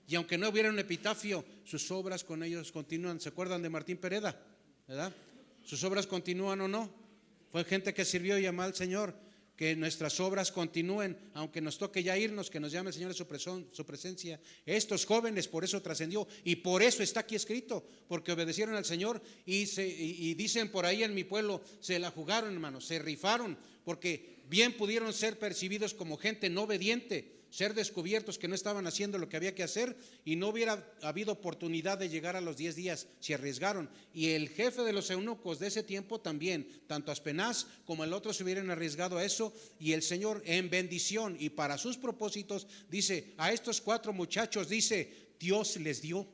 Y aunque no hubiera un epitafio, sus obras con ellos continúan. ¿Se acuerdan de Martín Pereda? ¿Verdad? ¿Sus obras continúan o no? Fue gente que sirvió y amó al Señor. Que nuestras obras continúen, aunque nos toque ya irnos, que nos llame el Señor a su presencia. Estos jóvenes por eso trascendió, y por eso está aquí escrito, porque obedecieron al Señor y dicen por ahí en mi pueblo, se la jugaron, hermanos, se rifaron, porque bien pudieron ser percibidos como gente no obediente, ser descubiertos que no estaban haciendo lo que había que hacer, y no hubiera habido oportunidad de llegar a los 10 días, se arriesgaron. Y el jefe de los eunucos de ese tiempo también, tanto Aspenaz como el otro se hubieran arriesgado a eso, y el Señor en bendición y para sus propósitos dice: a estos 4 muchachos, dice, Dios les dio.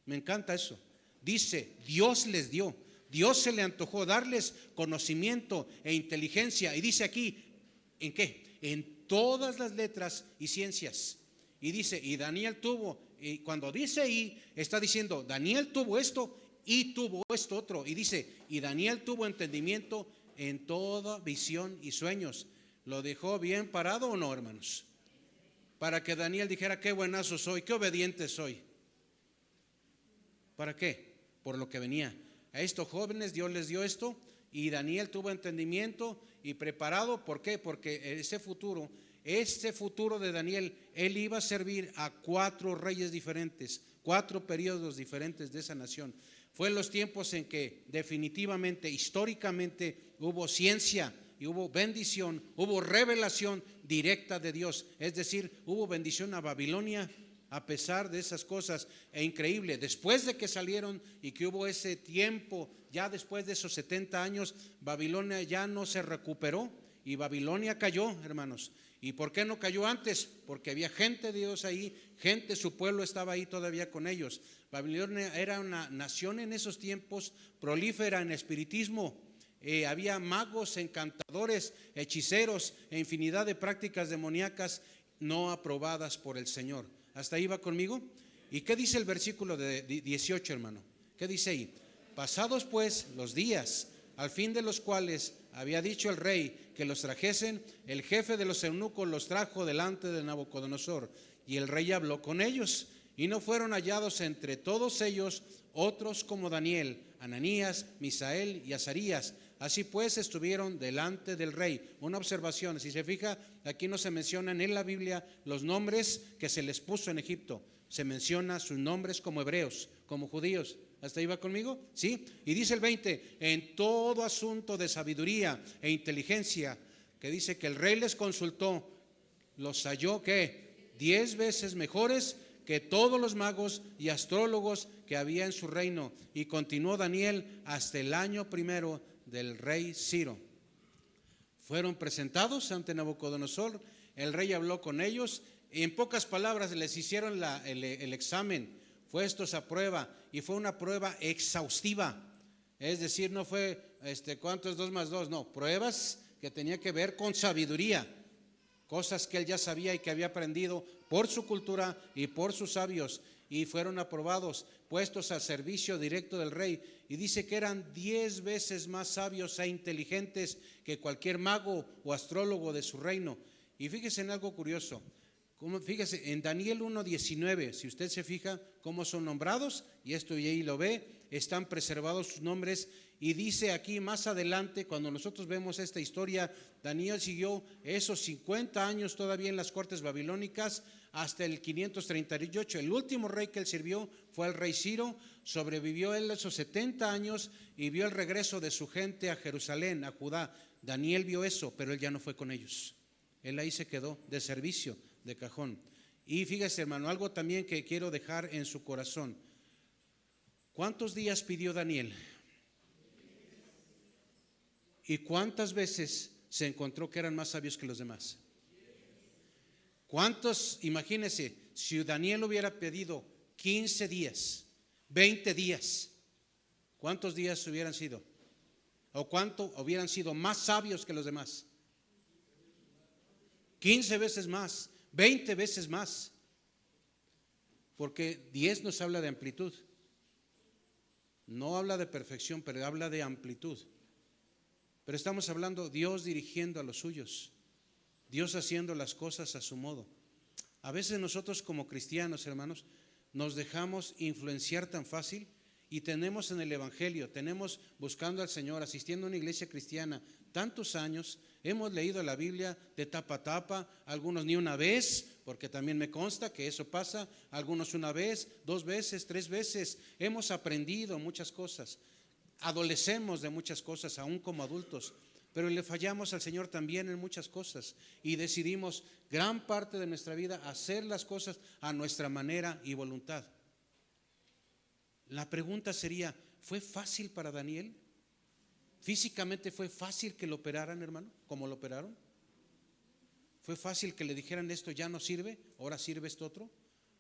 Me encanta eso. Dice, Dios les dio. Dios se le antojó darles conocimiento e inteligencia. Y dice aquí, ¿en qué? En todas las letras y ciencias. Y dice, y Daniel tuvo, y cuando dice y, está diciendo, Daniel tuvo esto y tuvo esto otro. Y dice, y Daniel tuvo entendimiento en toda visión y sueños. ¿Lo dejó bien parado o no, hermanos? Para que Daniel dijera, qué buenazo soy, qué obediente soy. ¿Para qué? Por lo que venía. A estos jóvenes Dios les dio esto y Daniel tuvo entendimiento y preparado. ¿Por qué? Porque este futuro de Daniel, él iba a servir a 4 reyes diferentes, 4 periodos diferentes de esa nación. Fue en los tiempos en que definitivamente, históricamente, hubo ciencia y hubo bendición, hubo revelación directa de Dios. Es decir, hubo bendición a Babilonia a pesar de esas cosas. E increíble, después de que salieron y que hubo ese tiempo, ya después de esos 70 años, Babilonia ya no se recuperó y Babilonia cayó, hermanos. ¿Y por qué no cayó antes? Porque había gente de Dios ahí, su pueblo estaba ahí todavía con ellos. Babilonia era una nación en esos tiempos prolífera en espiritismo. Había magos, encantadores, hechiceros e infinidad de prácticas demoníacas no aprobadas por el Señor. ¿Hasta ahí va conmigo? ¿Y qué dice el versículo de 18, hermano? ¿Qué dice ahí? Pasados pues los días, al fin de los cuales había dicho el rey que los trajesen, el jefe de los eunucos los trajo delante de Nabucodonosor, y el rey habló con ellos, y no fueron hallados entre todos ellos otros como Daniel, Ananías, Misael y Azarías. Así pues estuvieron delante del rey. Una observación, si se fija, aquí no se mencionan en la Biblia los nombres que se les puso en Egipto. Se menciona sus nombres como hebreos, como judíos. ¿Hasta ahí va conmigo? ¿Sí? Y dice el 20, en todo asunto de sabiduría e inteligencia, que dice que el rey les consultó, los halló, ¿qué? 10 veces mejores que todos los magos y astrólogos que había en su reino. Y continuó Daniel hasta el año primero del rey Ciro. Fueron presentados ante Nabucodonosor, el rey habló con ellos, y en pocas palabras les hicieron el examen, puestos a prueba, y fue una prueba exhaustiva. Es decir, no fue ¿cuánto es 2 más 2? No, pruebas que tenía que ver con sabiduría, cosas que él ya sabía y que había aprendido por su cultura y por sus sabios, y fueron aprobados, puestos al servicio directo del rey. Y dice que eran 10 veces más sabios e inteligentes que cualquier mago o astrólogo de su reino. Y fíjese en algo curioso. Fíjese, en Daniel 1:19, si usted se fija cómo son nombrados, y esto y ahí lo ve, están preservados sus nombres. Y dice aquí más adelante, cuando nosotros vemos esta historia, Daniel siguió esos 50 años todavía en las cortes babilónicas hasta el 538. El último rey que él sirvió fue el rey Ciro. Sobrevivió él esos 70 años y vio el regreso de su gente a Jerusalén, a Judá. Daniel vio eso, pero él ya no fue con ellos. Él ahí se quedó de servicio, de cajón. Y fíjese, hermano, algo también que quiero dejar en su corazón. ¿Cuántos días pidió Daniel? ¿Y cuántas veces se encontró que eran más sabios que los demás? ¿Cuántos? Imagínense, si Daniel hubiera pedido 15 días, 20 días, ¿cuántos días hubieran sido? ¿O cuánto hubieran sido más sabios que los demás? 15 veces más, 20 veces más. Porque 10 nos habla de amplitud. No habla de perfección, pero habla de amplitud. Pero estamos hablando Dios dirigiendo a los suyos, Dios haciendo las cosas a su modo. A veces nosotros como cristianos, hermanos, nos dejamos influenciar tan fácil y tenemos en el Evangelio, tenemos buscando al Señor, asistiendo a una iglesia cristiana tantos años, hemos leído la Biblia de tapa a tapa, algunos ni una vez, porque también me consta que eso pasa, algunos una vez, 2 veces, 3 veces, hemos aprendido muchas cosas. Adolecemos de muchas cosas, aún como adultos, pero le fallamos al Señor también en muchas cosas y decidimos gran parte de nuestra vida hacer las cosas a nuestra manera y voluntad. La pregunta sería, ¿fue fácil para Daniel? ¿Físicamente fue fácil que lo operaran, hermano? ¿Cómo lo operaron? ¿Fue fácil que le dijeran esto ya no sirve, ahora sirve esto otro?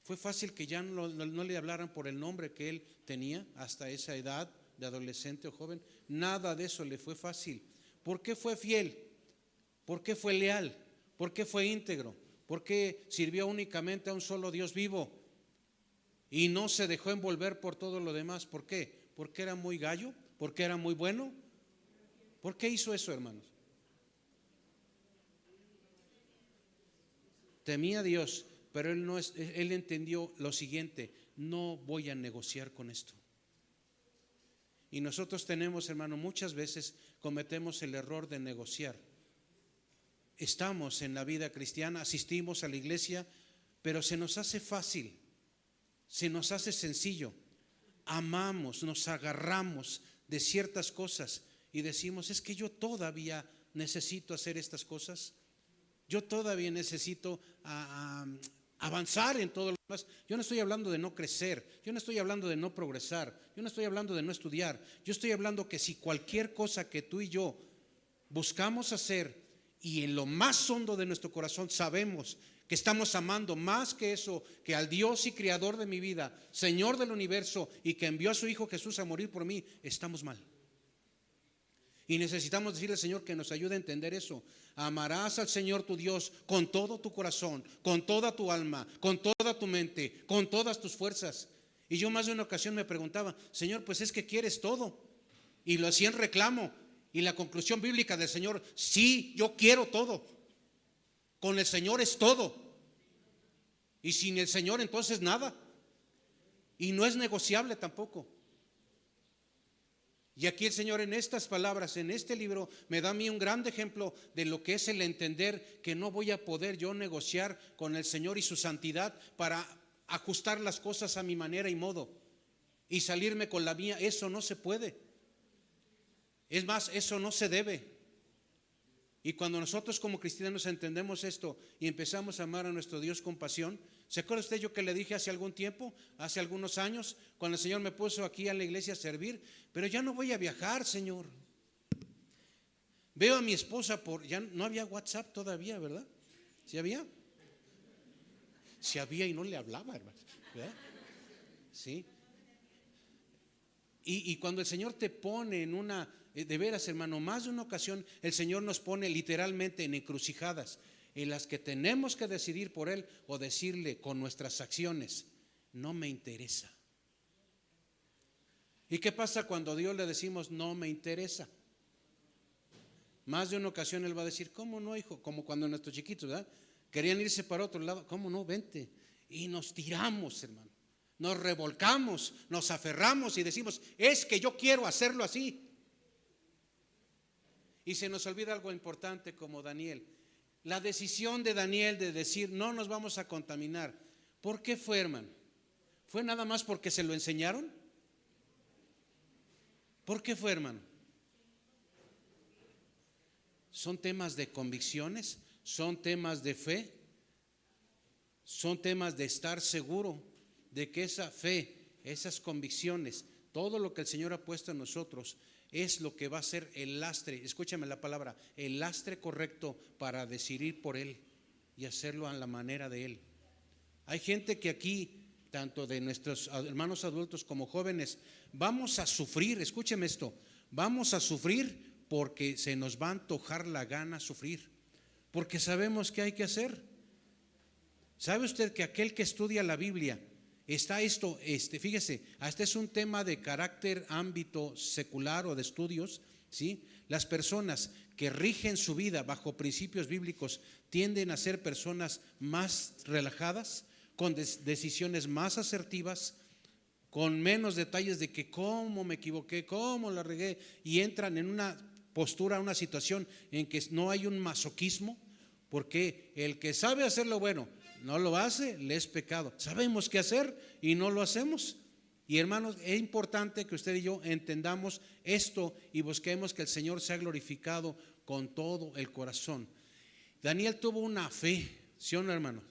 ¿Fue fácil que ya no le hablaran por el nombre que él tenía hasta esa edad de adolescente o joven? Nada de eso le fue fácil. ¿Por qué fue fiel? ¿Por qué fue leal? ¿Por qué fue íntegro? ¿Por qué sirvió únicamente a un solo Dios vivo? Y no se dejó envolver por todo lo demás. ¿Por qué? ¿Porque era muy gallo? ¿Porque era muy bueno? ¿Por qué hizo eso, hermanos? Temía a Dios, pero él entendió lo siguiente: no voy a negociar con esto. Y nosotros tenemos, hermano, muchas veces cometemos el error de negociar. Estamos en la vida cristiana, asistimos a la iglesia, pero se nos hace fácil, se nos hace sencillo. Amamos, nos agarramos de ciertas cosas y decimos, es que yo todavía necesito hacer estas cosas. Yo todavía necesito avanzar en todo lo demás. Yo no estoy hablando de no crecer, yo no estoy hablando de no progresar, yo no estoy hablando de no estudiar. Yo estoy hablando que si cualquier cosa que tú y yo buscamos hacer y en lo más hondo de nuestro corazón sabemos que estamos amando más que eso, que al Dios y Creador de mi vida, Señor del universo, y que envió a su Hijo Jesús a morir por mí, estamos mal. Y necesitamos decirle al Señor que nos ayude a entender eso. Amarás al Señor tu Dios con todo tu corazón, con toda tu alma, con toda tu mente, con todas tus fuerzas. Y yo más de una ocasión me preguntaba, Señor, pues es que quieres todo. Y lo hacía en reclamo. Y la conclusión bíblica del Señor, sí, yo quiero todo. Con el Señor es todo. Y sin el Señor entonces nada. Y no es negociable tampoco. Y aquí el Señor en estas palabras, en este libro, me da a mí un gran ejemplo de lo que es el entender que no voy a poder yo negociar con el Señor y su santidad para ajustar las cosas a mi manera y modo y salirme con la mía. Eso no se puede. Es más, eso no se debe. Y cuando nosotros como cristianos entendemos esto y empezamos a amar a nuestro Dios con pasión, ¿se acuerda usted yo que le dije hace algún tiempo, hace algunos años, cuando el Señor me puso aquí a la iglesia a servir? Pero ya no voy a viajar, Señor. Veo a mi esposa ya no había WhatsApp todavía, ¿verdad? ¿Sí había? Sí había y no le hablaba, hermano, ¿verdad? Sí. Y cuando el Señor te pone en una, de veras, hermano, más de una ocasión el Señor nos pone literalmente en encrucijadas en las que tenemos que decidir por Él o decirle con nuestras acciones, no me interesa. ¿Y qué pasa cuando a Dios le decimos no me interesa? Más de una ocasión Él va a decir, ¿cómo no, hijo? Como cuando nuestros chiquitos, ¿verdad? Querían irse para otro lado, ¿cómo no? Vente. Y nos tiramos, hermano. Nos revolcamos, nos aferramos y decimos, es que yo quiero hacerlo así. Y se nos olvida algo importante como Daniel. La decisión de Daniel de decir, no nos vamos a contaminar. ¿Por qué fue, hermano? ¿Fue nada más porque se lo enseñaron? ¿Por qué fue, hermano? Son temas de convicciones, son temas de fe, son temas de estar seguro de que esa fe, esas convicciones, todo lo que el Señor ha puesto en nosotros es lo que va a ser el lastre, escúchame la palabra, el lastre correcto para decidir por Él y hacerlo a la manera de Él. Hay gente que aquí, tanto de nuestros hermanos adultos como jóvenes, vamos a sufrir, escúcheme esto, vamos a sufrir porque se nos va a antojar la gana sufrir, porque sabemos que hay que hacer. ¿Sabe usted que aquel que estudia la Biblia, está esto, fíjese, este es un tema de carácter, ámbito secular o de estudios, ¿sí? Las personas que rigen su vida bajo principios bíblicos tienden a ser personas más relajadas, con decisiones más asertivas, con menos detalles de que cómo me equivoqué, cómo la regué, y entran en una postura, una situación en que no hay un masoquismo, porque el que sabe hacer lo bueno no lo hace, le es pecado. Sabemos qué hacer y no lo hacemos. Y hermanos, es importante que usted y yo entendamos esto y busquemos que el Señor sea glorificado con todo el corazón. Daniel tuvo una fe, ¿sí o no, hermano?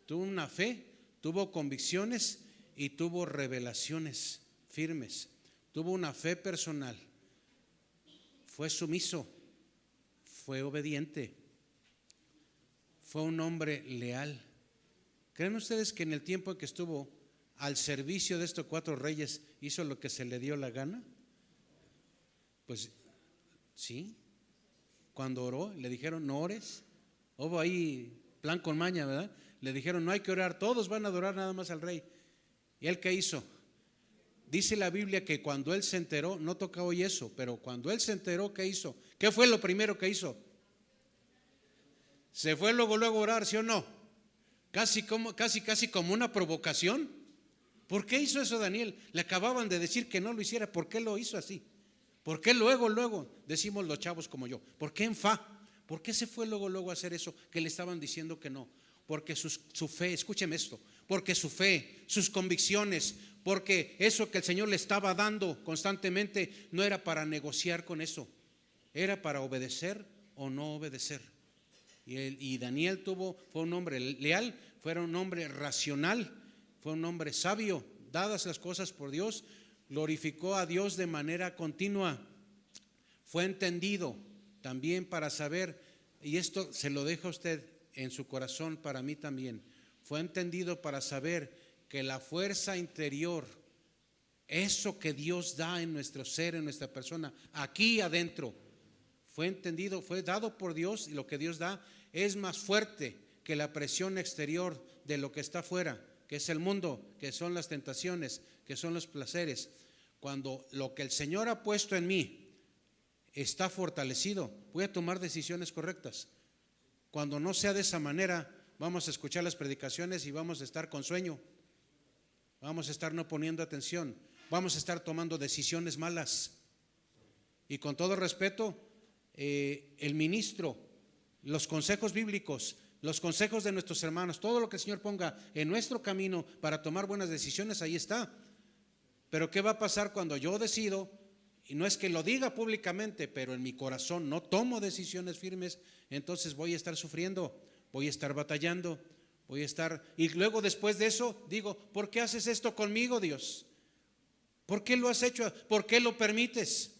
Tuvo una fe, tuvo convicciones y tuvo revelaciones firmes. Tuvo una fe personal. Fue sumiso, fue obediente, fue un hombre leal. ¿Creen ustedes que en el tiempo en que estuvo al servicio de estos 4 reyes hizo lo que se le dio la gana? Pues sí. Cuando oró, le dijeron no ores. Hubo ahí plan con maña, ¿verdad? Le dijeron no hay que orar, todos van a adorar nada más al rey. ¿Y él qué hizo? Dice la Biblia que cuando él se enteró, no toca hoy eso, pero cuando él se enteró, ¿qué hizo? ¿Qué fue lo primero que hizo? Se fue luego a orar, ¿sí o no? Casi como una provocación. ¿Por qué hizo eso Daniel? Le acababan de decir que no lo hiciera. ¿Por qué lo hizo así? ¿Por qué luego decimos los chavos como yo? ¿Por qué en fa? ¿Por qué se fue luego a hacer eso que le estaban diciendo que no? Porque su fe, escúcheme esto, porque su fe, sus convicciones, porque eso que el Señor le estaba dando constantemente no era para negociar con eso, era para obedecer o no obedecer. Y Daniel fue un hombre leal, fue un hombre racional, fue un hombre sabio, dadas las cosas por Dios, glorificó a Dios de manera continua, fue entendido también para saber, y esto se lo deja a usted en su corazón, para mí también, fue entendido para saber que la fuerza interior, eso que Dios da en nuestro ser, en nuestra persona, aquí adentro, fue entendido, fue dado por Dios, y lo que Dios da es más fuerte que la presión exterior de lo que está afuera, que es el mundo, que son las tentaciones, que son los placeres. Cuando lo que el Señor ha puesto en mí está fortalecido, voy a tomar decisiones correctas. Cuando no sea de esa manera, vamos a escuchar las predicaciones y vamos a estar con sueño, vamos a estar no poniendo atención, vamos a estar tomando decisiones malas. Y con todo respeto, el ministro, los consejos bíblicos, los consejos de nuestros hermanos, todo lo que el Señor ponga en nuestro camino para tomar buenas decisiones, ahí está. Pero ¿qué va a pasar cuando yo decido? Y no es que lo diga públicamente, pero en mi corazón no tomo decisiones firmes, entonces voy a estar sufriendo, voy a estar batallando, y luego después de eso digo, ¿por qué haces esto conmigo, Dios? ¿Por qué lo has hecho? ¿Por qué lo permites?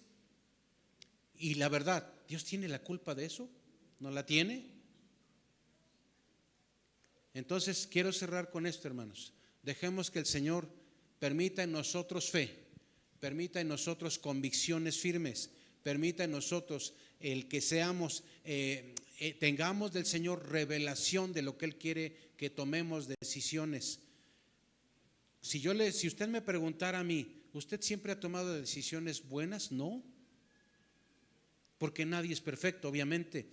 Y la verdad, ¿Dios tiene la culpa de eso? ¿No la tiene? Entonces quiero cerrar con esto, hermanos. Dejemos que el Señor permita en nosotros fe, permita en nosotros convicciones firmes, permita en nosotros el que seamos, tengamos del Señor revelación de lo que Él quiere que tomemos decisiones. Si usted me preguntara a mí, ¿usted siempre ha tomado decisiones buenas? No, porque nadie es perfecto, obviamente.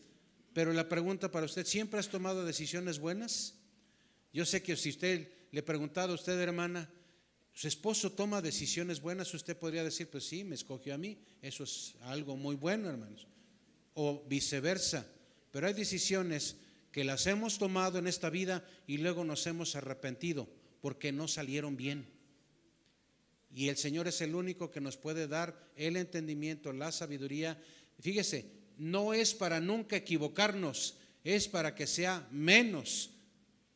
Pero la pregunta para usted, ¿siempre has tomado decisiones buenas? Yo sé que si usted le preguntara a usted, hermana, ¿su esposo toma decisiones buenas? Usted podría decir, pues sí, me escogió a mí. Eso es algo muy bueno, hermanos. O viceversa. Pero hay decisiones que las hemos tomado en esta vida y luego nos hemos arrepentido porque no salieron bien. Y el Señor es el único que nos puede dar el entendimiento, la sabiduría. Fíjese, no es para nunca equivocarnos, es para que sea menos,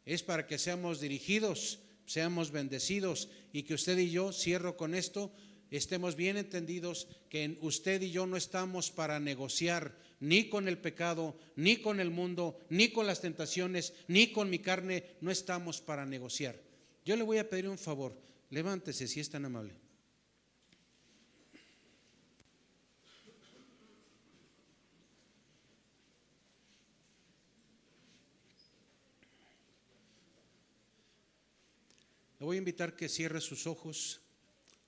es para que seamos dirigidos, seamos bendecidos, y que usted y yo, cierro con esto, estemos bien entendidos que usted y yo no estamos para negociar ni con el pecado, ni con el mundo, ni con las tentaciones, ni con mi carne. No estamos para negociar. Yo le voy a pedir un favor, levántese si es tan amable. Le voy a invitar que cierre sus ojos.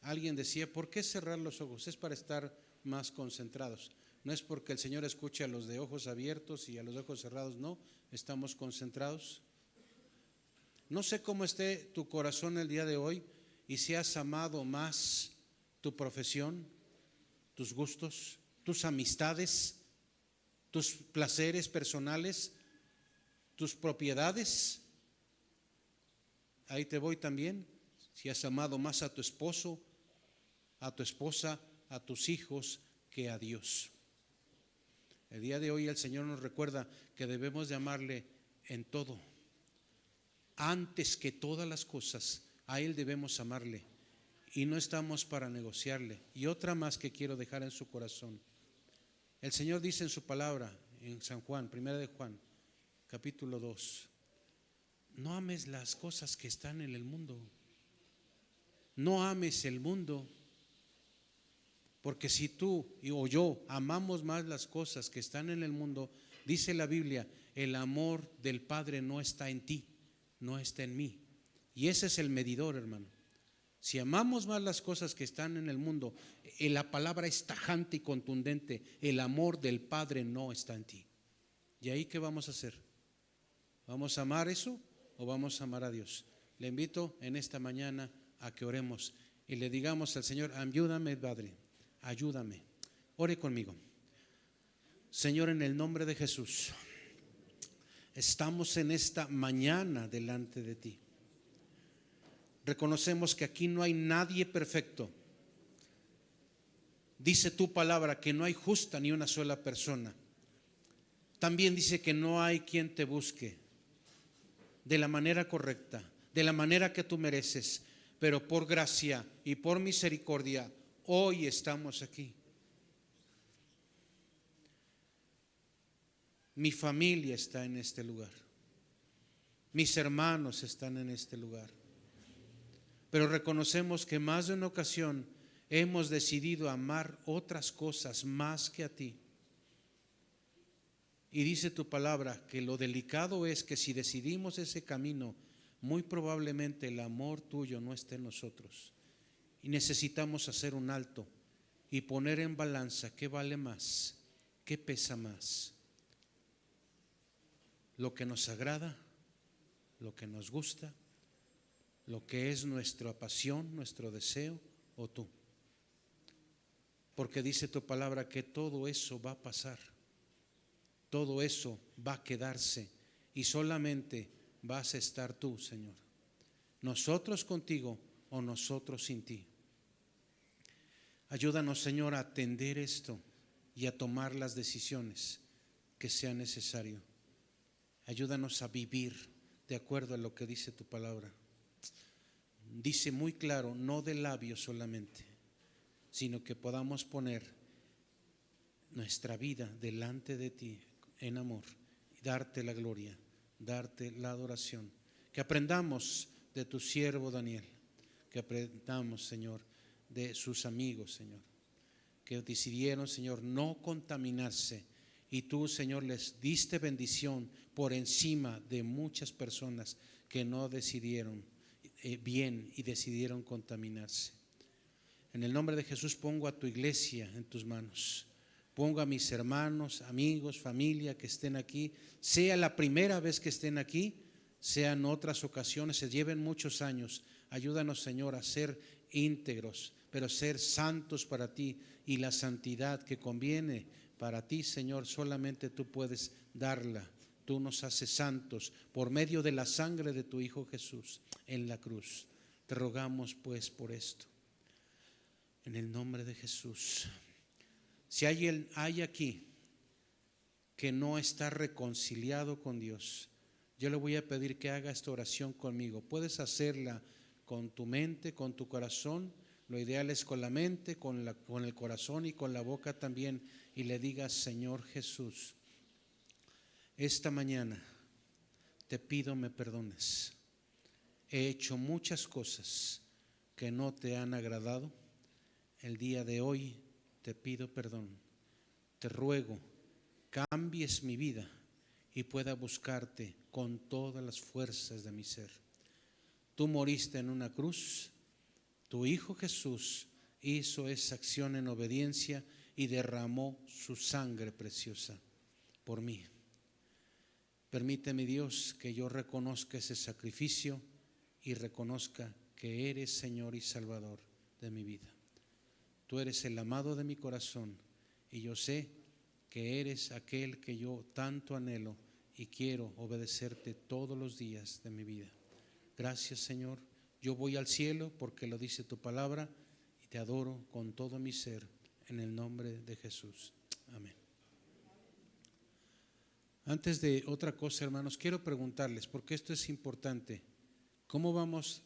Alguien decía, ¿por qué cerrar los ojos? Es para estar más concentrados. No es porque el Señor escuche a los de ojos abiertos y a los de ojos cerrados, no, estamos concentrados. No sé cómo esté tu corazón el día de hoy y si has amado más tu profesión, tus gustos, tus amistades, tus placeres personales, tus propiedades. Ahí te voy también. Si has amado más a tu esposo, a tu esposa, a tus hijos que a Dios. El día de hoy el Señor nos recuerda que debemos de amarle en todo. Antes que todas las cosas, a Él debemos amarle y no estamos para negociarle. Y otra más que quiero dejar en su corazón. El Señor dice en su palabra, en San Juan, 1 de Juan, capítulo 2, no ames las cosas que están en el mundo. No ames el mundo, porque si tú o yo amamos más las cosas que están en el mundo, dice la Biblia, el amor del Padre no está en ti, no está en mí. Y ese es el medidor, hermano. Si amamos más las cosas que están en el mundo, la palabra es tajante y contundente, el amor del Padre no está en ti. ¿Y ahí qué vamos a hacer? ¿Vamos a amar eso o vamos a amar a Dios? Le invito en esta mañana a que oremos y le digamos al Señor, ayúdame, Padre, ayúdame. Ore conmigo. Señor, en el nombre de Jesús, estamos en esta mañana delante de ti. Reconocemos que aquí no hay nadie perfecto. Dice tu palabra que no hay justa ni una sola persona. También dice que no hay quien te busque de la manera correcta, de la manera que tú mereces, pero por gracia y por misericordia hoy estamos aquí. Mi familia está en este lugar, mis hermanos están en este lugar, pero reconocemos que más de una ocasión hemos decidido amar otras cosas más que a ti. Y dice tu palabra que lo delicado es que si decidimos ese camino, muy probablemente el amor tuyo no esté en nosotros. Y necesitamos hacer un alto y poner en balanza qué vale más, qué pesa más. Lo que nos agrada, lo que nos gusta, lo que es nuestra pasión, nuestro deseo, o tú. Porque dice tu palabra que todo eso va a pasar. Todo eso va a quedarse y solamente vas a estar tú, Señor. Nosotros contigo o nosotros sin ti. Ayúdanos, Señor, a atender esto y a tomar las decisiones que sea necesario. Ayúdanos a vivir de acuerdo a lo que dice tu palabra. Dice muy claro, no de labios solamente, sino que podamos poner nuestra vida delante de ti en amor, darte la gloria, darte la adoración. Que aprendamos de tu siervo Daniel, que aprendamos, Señor, de sus amigos, Señor, que decidieron, Señor, no contaminarse, y tú, Señor, les diste bendición por encima de muchas personas que no decidieron bien y decidieron contaminarse. En el nombre de Jesús pongo a tu iglesia en tus manos. Pongo a mis hermanos, amigos, familia que estén aquí, sea la primera vez que estén aquí, sean otras ocasiones, se lleven muchos años. Ayúdanos, Señor, a ser íntegros, pero ser santos para ti, y la santidad que conviene para ti, Señor, solamente tú puedes darla. Tú nos haces santos por medio de la sangre de tu Hijo Jesús en la cruz. Te rogamos pues por esto, en el nombre de Jesús. Si hay aquí que no está reconciliado con Dios, yo le voy a pedir que haga esta oración conmigo. Puedes hacerla con tu mente, con tu corazón. Lo ideal es con la mente, con el corazón y con la boca también. Y le digas: Señor Jesús, esta mañana te pido me perdones. He hecho muchas cosas que no te han agradado. El día de hoy te pido perdón. Te ruego, cambies mi vida y pueda buscarte con todas las fuerzas de mi ser. Tú moriste en una cruz. Tu Hijo Jesús hizo esa acción en obediencia y derramó su sangre preciosa por mí. Permíteme, Dios, que yo reconozca ese sacrificio y reconozca que eres Señor y Salvador de mi vida. Tú eres el amado de mi corazón y yo sé que eres aquel que yo tanto anhelo y quiero obedecerte todos los días de mi vida. Gracias, Señor. Yo voy al cielo porque lo dice tu palabra y te adoro con todo mi ser en el nombre de Jesús. Amén. Antes de otra cosa, hermanos, quiero preguntarles, porque esto es importante: ¿cómo vamos